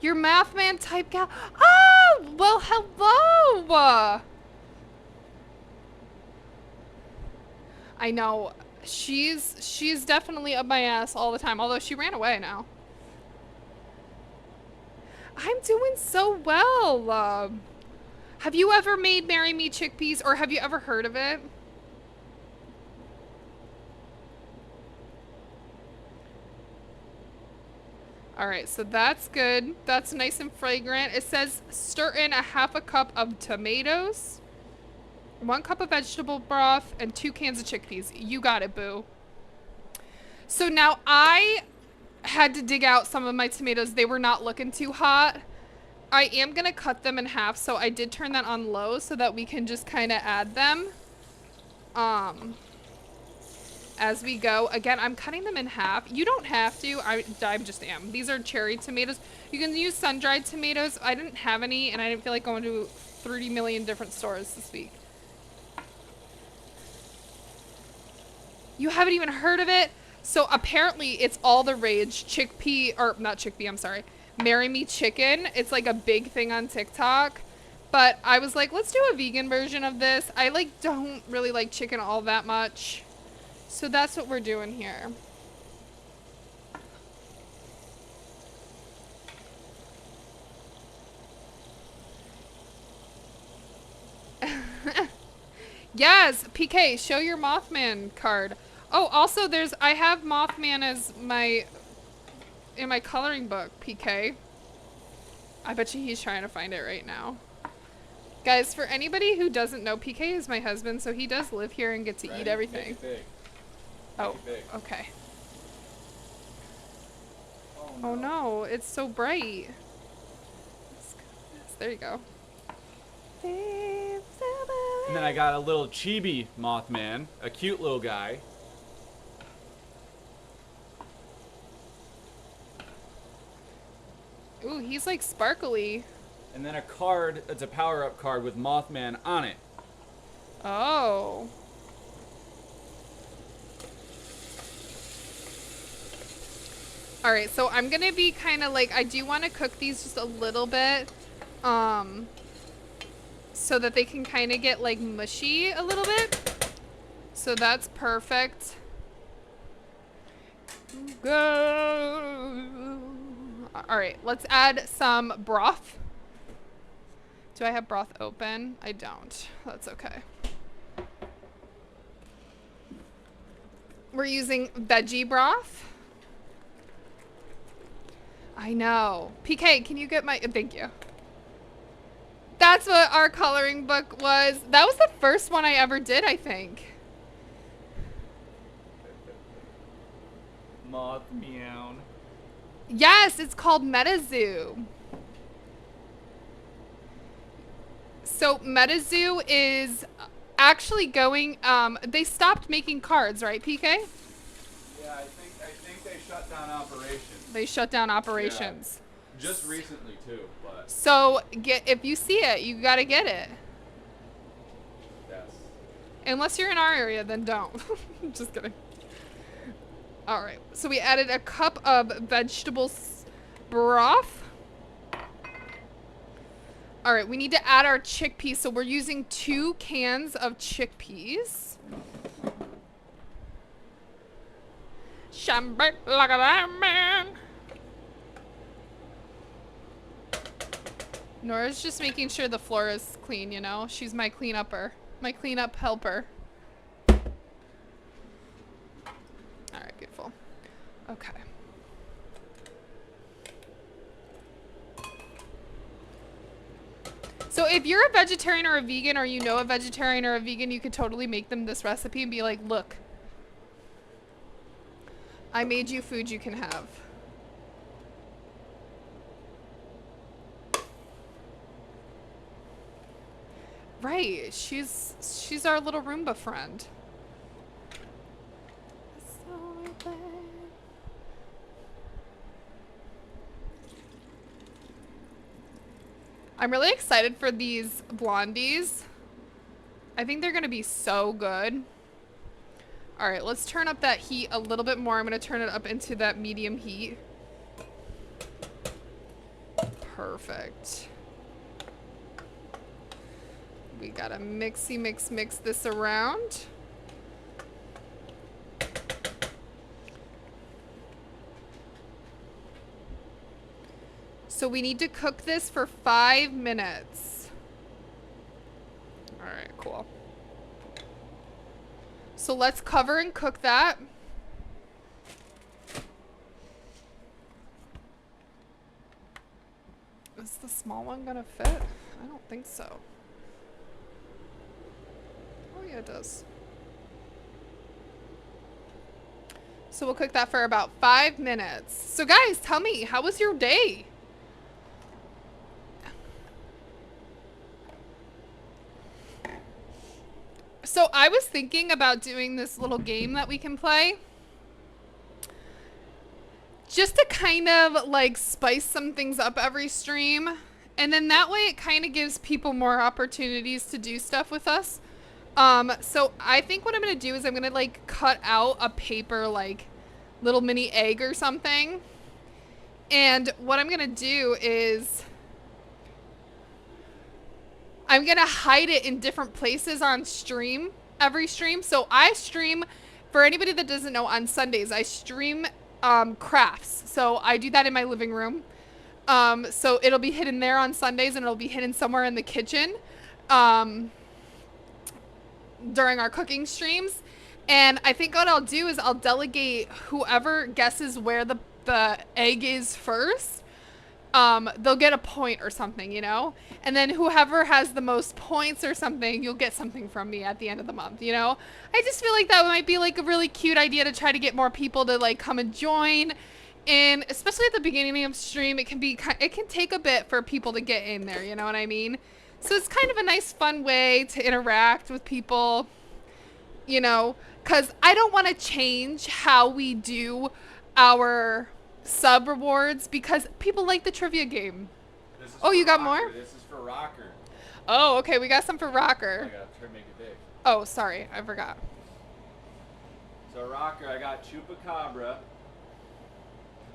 Your math man type gal. Oh, well, hello. I know. She's definitely up my ass all the time, although she ran away now. I'm doing so well. Have you ever made Marry Me Chickpeas, or have you ever heard of it? All right, so that's good. That's nice and fragrant. It says stir in a half a cup of tomatoes, 1 cup of vegetable broth, and 2 cans of chickpeas. You got it, boo. So now I had to dig out some of my tomatoes. They were not looking too hot. I am gonna cut them in half, so I did turn that on low so that we can just kind of add them as we go. Again, I'm cutting them in half. You don't have to. I just am. These are cherry tomatoes. You can use sun-dried tomatoes. I didn't have any, and I didn't feel like going to 30 million different stores this week. You haven't even heard of it? So apparently it's all the rage. I'm sorry. Marry Me Chicken. It's like a big thing on TikTok. But I was like, let's do a vegan version of this. I don't really like chicken all that much. So that's what we're doing here. Yes, PK, show your Mothman card. Oh, also I have Mothman as in my coloring book, PK. I bet you he's trying to find it right now. Guys, for anybody who doesn't know, PK is my husband, so he does live here and get to eat everything. Make it big. Oh, okay. Oh no, it's so bright. There you go. And then I got a little chibi Mothman, a cute little guy. Ooh, he's like sparkly. And then a card, it's a power-up card with Mothman on it. Oh. Alright, so I'm gonna be kind of like, I do want to cook these just a little bit. So that they can kind of get like mushy a little bit. So that's perfect. Go. Alright, let's add some broth. Do I have broth open? I don't. That's okay. We're using veggie broth. I know. PK, can you get my... Thank you. That's what our coloring book was. That was the first one I ever did, I think. Moth meow. Yes, it's called MetaZoo. So MetaZoo is actually going... they stopped making cards, right, PK? Yeah, I think they shut down operations. They shut down operations. Yeah, just recently too, but so if you see it, you gotta get it. yes. Unless you're in our area, then don't. Just kidding. All right, so we added a cup of vegetable broth. All right, we need to add our chickpeas. So we're using 2 cans of chickpeas. Shambek like a that man. Nora's just making sure the floor is clean, you know? She's my clean-upper. My clean-up helper. Alright, beautiful. Okay. So if you're a vegetarian or a vegan, or you know a vegetarian or a vegan, you could totally make them this recipe and be like, look, I made you food you can have. Right, she's our little Roomba friend. I'm really excited for these blondies. I think they're gonna be so good. All right, let's turn up that heat a little bit more. I'm gonna turn it up into that medium heat. Perfect. We gotta mix this around. So we need to cook this for 5 minutes. All right, cool. So let's cover and cook that. Is the small one gonna fit? I don't think so. Oh yeah, it does. So we'll cook that for about 5 minutes. So guys, tell me, how was your day? So I was thinking about doing this little game that we can play. Just to kind of like spice some things up every stream. And then that way it kind of gives people more opportunities to do stuff with us. So I think what I'm going to do is I'm going to like cut out a paper like little mini egg or something. And what I'm going to do is I'm going to hide it in different places on stream, every stream. So I stream, for anybody that doesn't know, on Sundays, I stream crafts. So I do that in my living room. So it'll be hidden there on Sundays and it'll be hidden somewhere in the kitchen. during our cooking streams. And I think what I'll do is I'll delegate whoever guesses where the egg is first. They'll get a point or something, you know? And then whoever has the most points or something, you'll get something from me at the end of the month, you know? I just feel like that might be like a really cute idea to try to get more people to like come and join. And especially at the beginning of stream, it can take a bit for people to get in there, you know what I mean? So it's kind of a nice fun way to interact with people, you know, because I don't want to change how we do our sub rewards because people like the trivia game. Oh, you got more? This is for Rocker. Oh, okay, we got some for I Rocker. gotta try to make it big. Oh, sorry, I forgot. So Rocker, I got Chupacabra.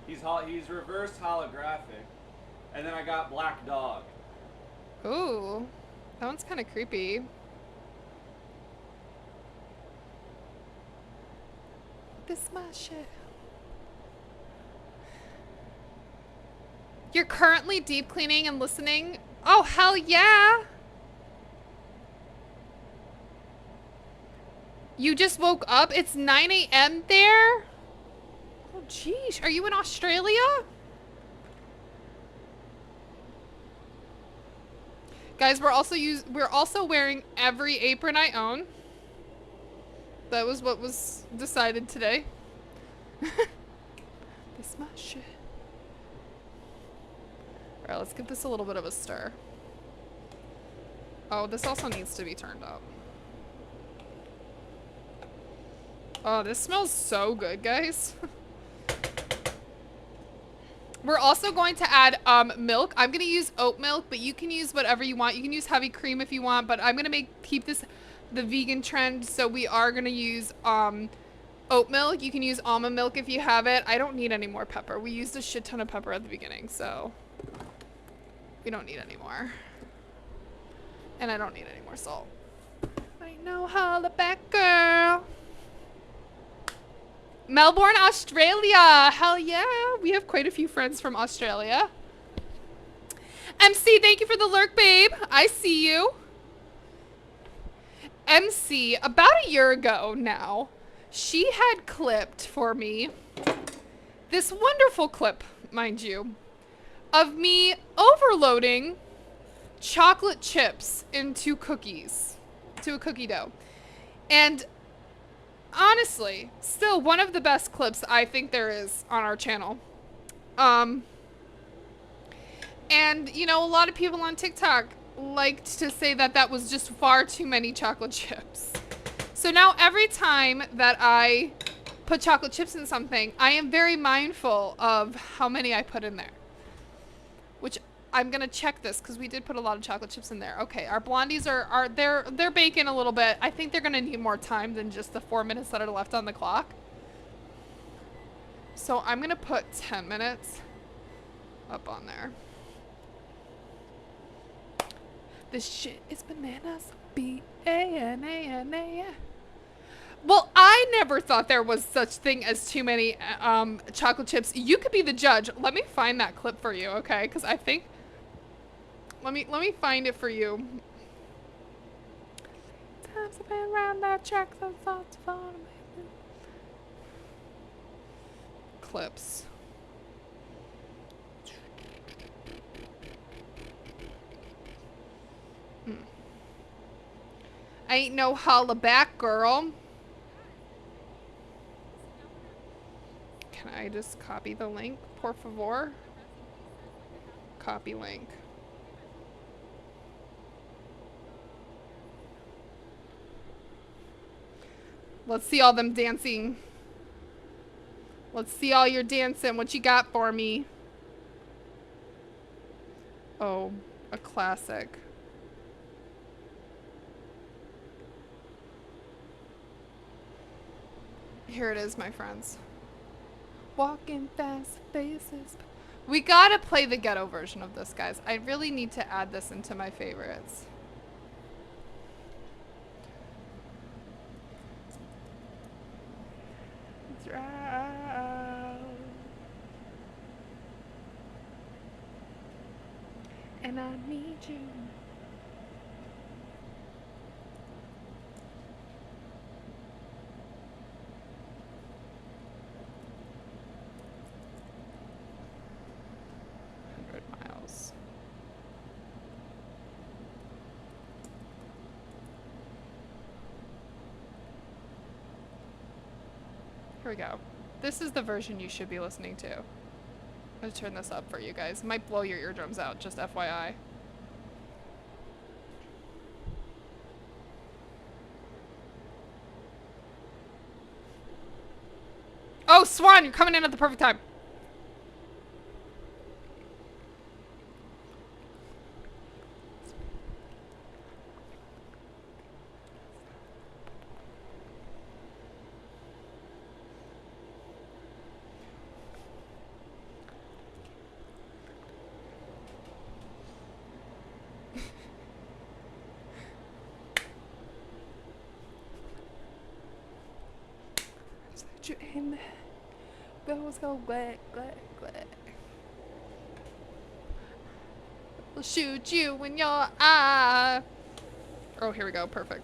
He's reverse holographic. And then I got Black Dog. Ooh, that one's kind of creepy. This my shit. You're currently deep cleaning and listening? Oh, hell yeah! You just woke up? It's 9 a.m. there? Oh, geez. Are you in Australia? Guys, we're also wearing every apron I own. That was what was decided today. This my shit. Alright, let's give this a little bit of a stir. Oh, this also needs to be turned up. Oh, this smells so good, guys. We're also going to add milk. I'm gonna use oat milk, but you can use whatever you want. You can use heavy cream if you want, but I'm gonna keep this the vegan trend, so we are gonna use oat milk. You can use almond milk if you have it. I don't need any more pepper. We used a shit ton of pepper at the beginning, so we don't need any more. And I don't need any more salt. I know, holla back, girl. Melbourne, Australia. Hell yeah. We have quite a few friends from Australia. MC, thank you for the lurk, babe. I see you. MC, about a year ago now, she had clipped for me this wonderful clip, mind you, of me overloading chocolate chips into cookies, to a cookie dough. And honestly, still one of the best clips I think there is on our channel. And, you know, a lot of people on TikTok liked to say that that was just far too many chocolate chips. So now every time that I put chocolate chips in something, I am very mindful of how many I put in there. Which I'm gonna check this because we did put a lot of chocolate chips in there. Okay, our blondies they're baking a little bit. I think they're gonna need more time than just the 4 minutes that are left on the clock. So I'm gonna put 10 minutes up on there. This shit is bananas. B-A-N-A-N-A. Well, I never thought there was such thing as too many chocolate chips. You could be the judge. Let me find that clip for you, okay? Because I think... Let me find it for you. Times I've been around that track, so thoughts of clips. I ain't no holla back, girl. Can I just copy the link, por favor? Copy link. Let's see all them dancing. Let's see all your dancing. What you got for me? Oh, a classic. Here it is, my friends. Walking fast faces. We gotta play the ghetto version of this, guys. I really need to add this into my favorites. And I need you. we go. This is the version you should be listening to. I'm gonna turn this up for you guys. It might blow your eardrums out, just FYI. Oh, Swan, you're coming in at the perfect time. You in those go glad. We'll shoot you in your eye. Oh, here we go. Perfect.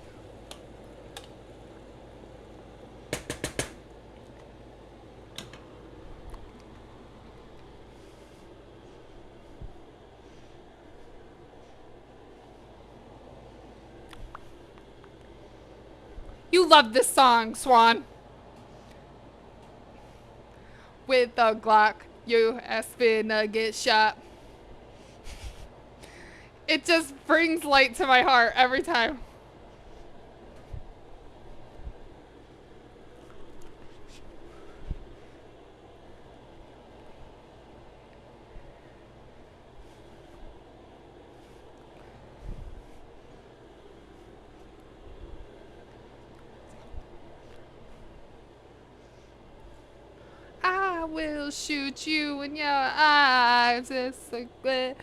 You love this song, Swan. With the Glock, you ass finna get shot. It just brings light to my heart every time. I will shoot you in your eyes. It's a good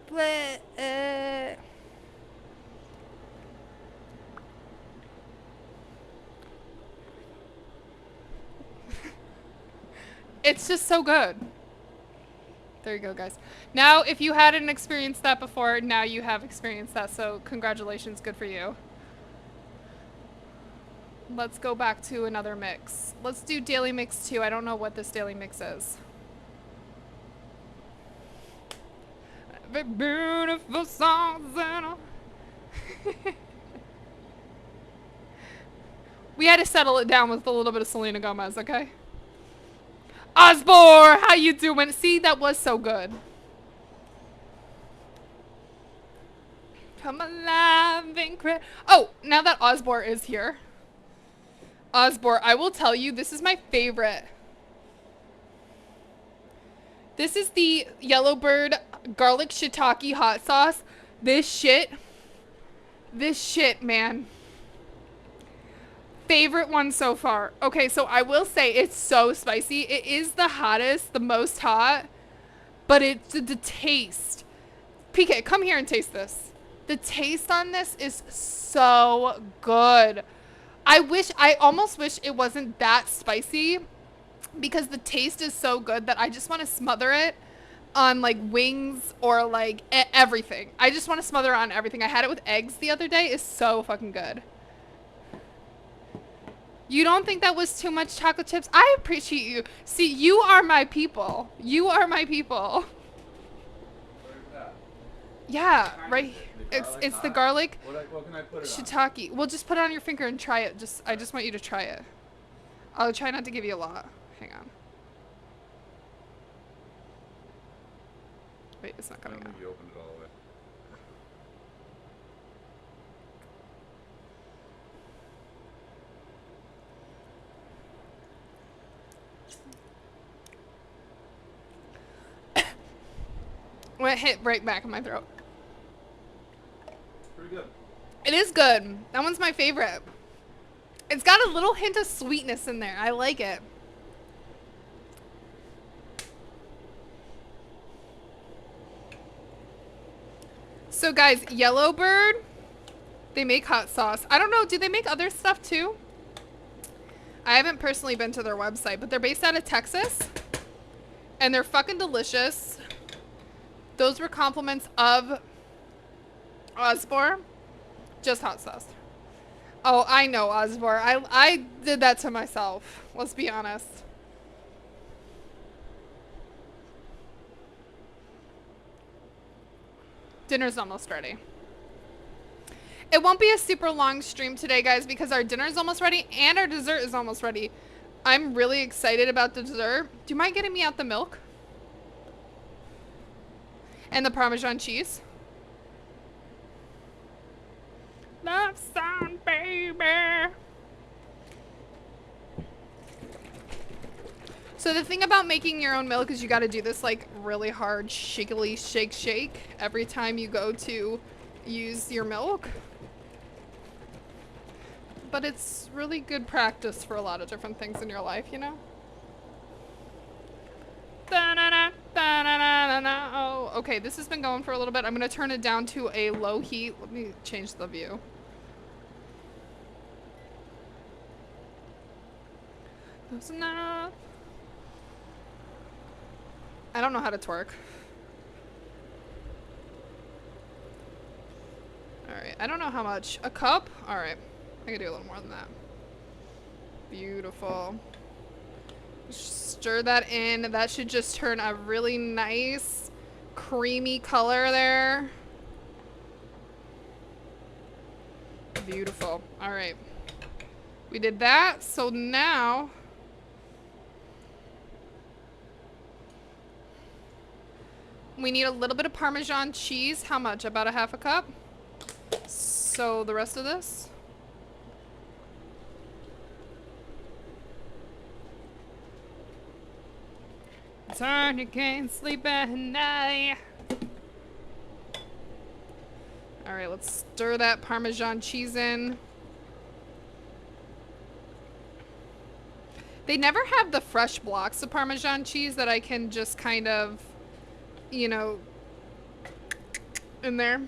play. It's just so good. There you go, guys. Now, if you hadn't experienced that before, now you have experienced that, so congratulations, good for you. Let's go back to another mix. Let's do daily mix 2. I don't know what this daily mix is. Beautiful songs and we had to settle it down with a little bit of Selena Gomez, okay? Osborne, how you doing? See, that was so good. Come alive and cry. Oh, now that Osborne is here. Osborne, I will tell you, this is my favorite. This is the Yellowbird garlic shiitake hot sauce. This shit, man. Favorite one so far. Okay, so I will say it's so spicy. It is the hottest, the most hot, but it's the taste. PK, come here and taste this. The taste on this is so good. I almost wish it wasn't that spicy because the taste is so good that I just want to smother it on like wings or like everything. I just want to smother it on everything. I had it with eggs the other day. It's so fucking good. You don't think that was too much chocolate chips? I appreciate you. See, you are my people. You are my people. Where's that? Yeah, right. It's the garlic What can I put it on? shiitake. Well, just put it on your finger and try it. I just want you to try it. I'll try not to give you a lot. Hang on. Wait, it's not I coming don't out. think you opened it all the way. When it hit right back in my throat. Pretty good. It is good. That one's my favorite. It's got a little hint of sweetness in there. I like it. So guys, Yellowbird, they make hot sauce. I don't know, do they make other stuff too? I haven't personally been to their website, but they're based out of Texas. And they're fucking delicious. Those were compliments of Osborne. Just hot sauce. Oh, I know, Osborne. I did that to myself. Let's be honest. Dinner's almost ready. It won't be a super long stream today, guys, because our dinner's almost ready and our dessert is almost ready. I'm really excited about the dessert. Do you mind getting me out the milk? And the Parmesan cheese? Love song, baby. So the thing about making your own milk is you got to do this like really hard shakily shake every time you go to use your milk. But it's really good practice for a lot of different things in your life, you know? Oh, okay, this has been going for a little bit. I'm going to turn it down to a low heat. Let me change the view. That's enough. I don't know how to twerk. Alright, I don't know how much. A cup? Alright. I can do a little more than that. Beautiful. Stir that in. That should just turn a really nice, creamy color there. Beautiful. Alright. We did that. So now... we need a little bit of Parmesan cheese. How much? About a half a cup? So the rest of this? It's hard, you can't sleep at night. Alright, let's stir that Parmesan cheese in. They never have the fresh blocks of Parmesan cheese that I can just kind of, you know, in there.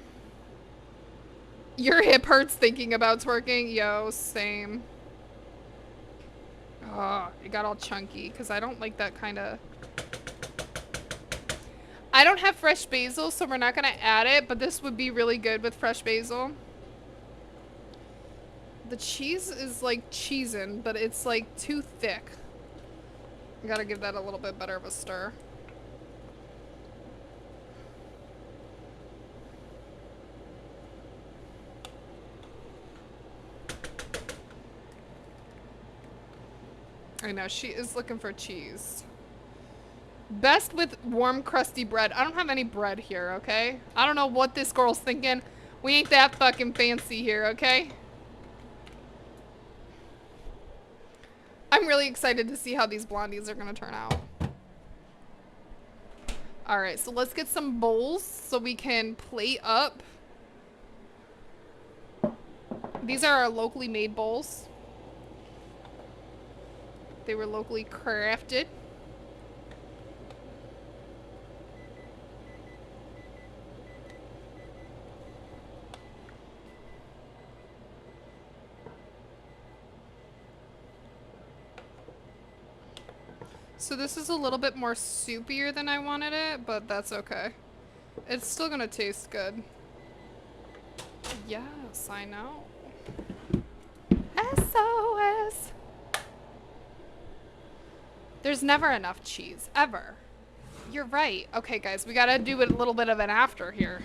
Your hip hurts thinking about twerking? Yo, same. Oh, it got all chunky because I don't like that kind of... I don't have fresh basil, so we're not going to add it, but this would be really good with fresh basil. The cheese is like cheesin', but it's like too thick. I gotta give that a little bit better of a stir. I know, she is looking for cheese. Best with warm, crusty bread. I don't have any bread here, okay? I don't know what this girl's thinking. We ain't that fucking fancy here, okay? I'm really excited to see how these blondies are gonna turn out. Alright, so let's get some bowls so we can plate up. These are our locally made bowls. They were locally crafted. So this is a little bit more soupier than I wanted it, but that's okay. It's still gonna taste good. Yes, I know. SOS. There's never enough cheese, ever. You're right. Okay, guys, we gotta do a little bit of an after here.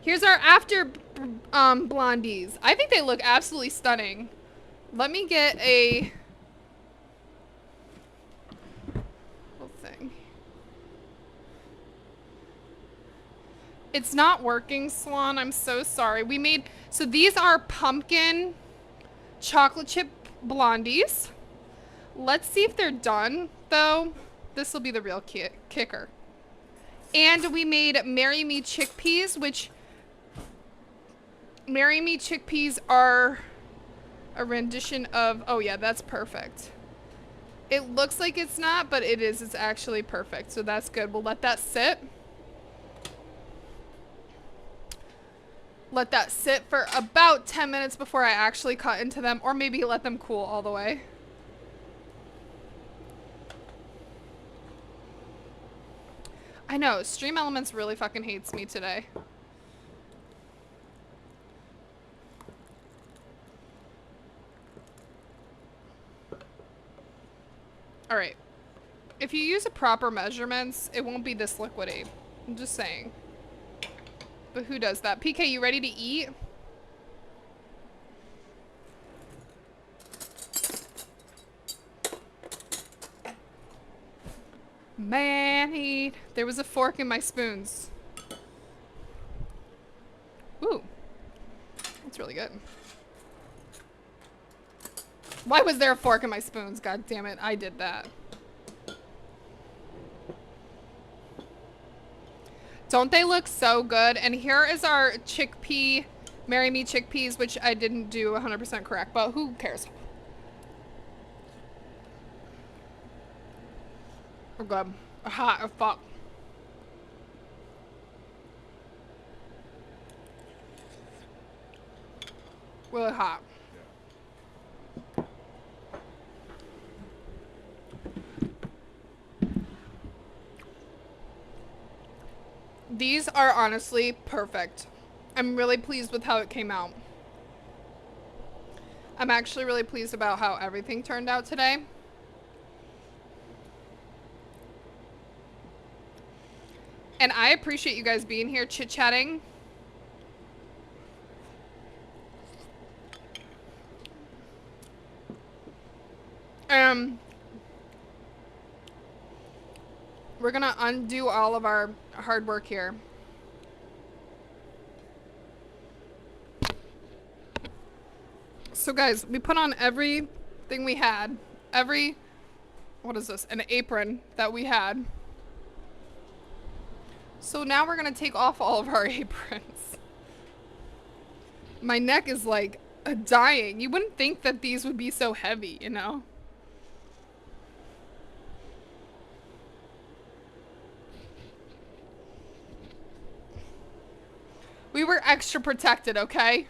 Here's our after blondies. I think they look absolutely stunning. Let me get a little thing. It's not working, Swan. I'm so sorry. We made, so these are pumpkin chocolate chip blondies. Let's see if they're done, though. This will be the real kicker. And we made Marry Me chickpeas, which Marry Me chickpeas are a rendition of, oh yeah, that's perfect. It looks like it's not, but it is. It's actually perfect, so that's good. We'll let that sit. Let that sit for about 10 minutes before I actually cut into them, or maybe let them cool all the way. I know, Stream Elements really fucking hates me today. Alright. If you use a proper measurements, it won't be this liquidy. I'm just saying. But who does that? PK, you ready to eat? Man, there was a fork in my spoons. Ooh. That's really good. Why was there a fork in my spoons? God damn it, I did that. Don't they look so good? And here is our chickpea, Marry Me chickpeas, which I didn't do 100% correct, but who cares? We're good. Hot as fuck. Really hot. These are honestly perfect. I'm really pleased with how it came out. I'm actually really pleased about how everything turned out today. And I appreciate you guys being here chit-chatting. We're gonna undo all of our hard work here. So guys, we put on everything we had. What is this? An apron that we had. So now we're gonna take off all of our aprons. My neck is like dying. You wouldn't think that these would be so heavy, you know? We were extra protected, okay?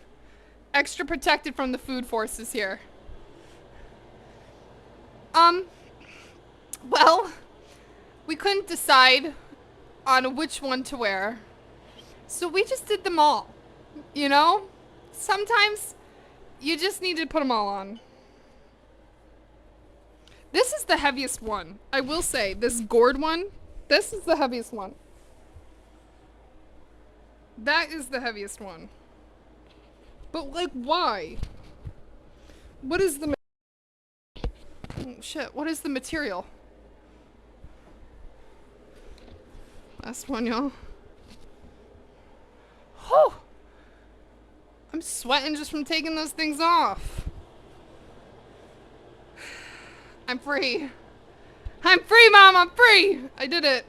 Extra protected from the food forces here. Well, we couldn't decide on which one to wear. So we just did them all, you know? Sometimes you just need to put them all on. This is the heaviest one. I will say, this gourd one, this is the heaviest one. That is the heaviest one. But like, why? What is the... Oh, shit, what is the material? Last one, y'all. Whew! I'm sweating just from taking those things off. I'm free. I'm free, Mom! I'm free! I did it.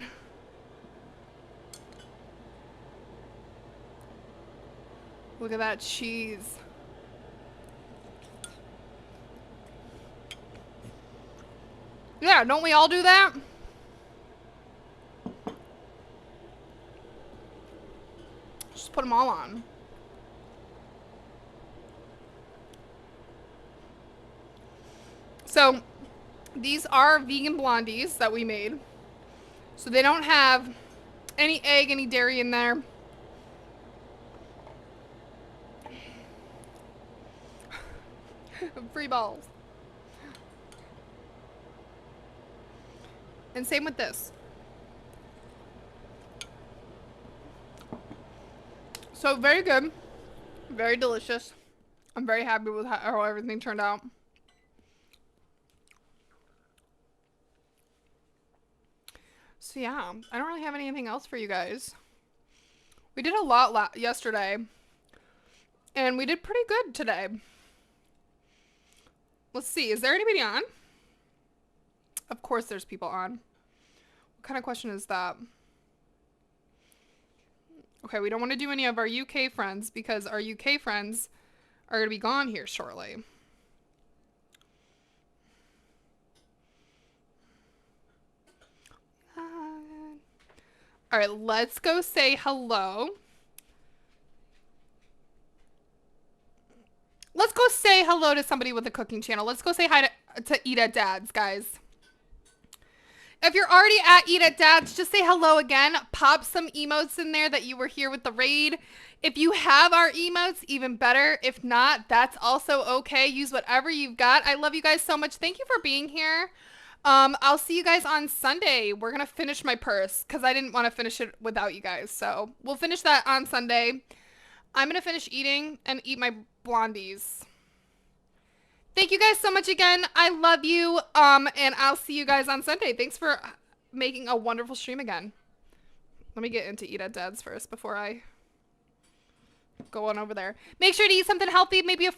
Look at that cheese. Yeah, don't we all do that? Just put them all on. So, these are vegan blondies that we made. So they don't have any egg, any dairy in there. Free balls. And same with this. So very good. Very delicious. I'm very happy with how everything turned out. So yeah, I don't really have anything else for you guys. We did a lot yesterday. And we did pretty good today. Let's see, is there anybody on? Of course there's people on. What kind of question is that? Okay, we don't want to do any of our UK friends because our UK friends are going to be gone here shortly. All right, let's go say hello. Let's go say hello to somebody with a cooking channel. Let's go say hi to Eat at Dad's, guys. If you're already at Eat at Dad's, just say hello again. Pop some emotes in there that you were here with the raid. If you have our emotes, even better. If not, that's also okay. Use whatever you've got. I love you guys so much. Thank you for being here. I'll see you guys on Sunday. We're gonna finish my purse because I didn't want to finish it without you guys. So we'll finish that on Sunday. I'm gonna finish eating and eat my blondies. Thank you guys so much again. I love you. And I'll see you guys on Sunday. Thanks for making a wonderful stream again. Let me get into Eat at Dad's first before I go on over there. Make sure to eat something healthy, maybe a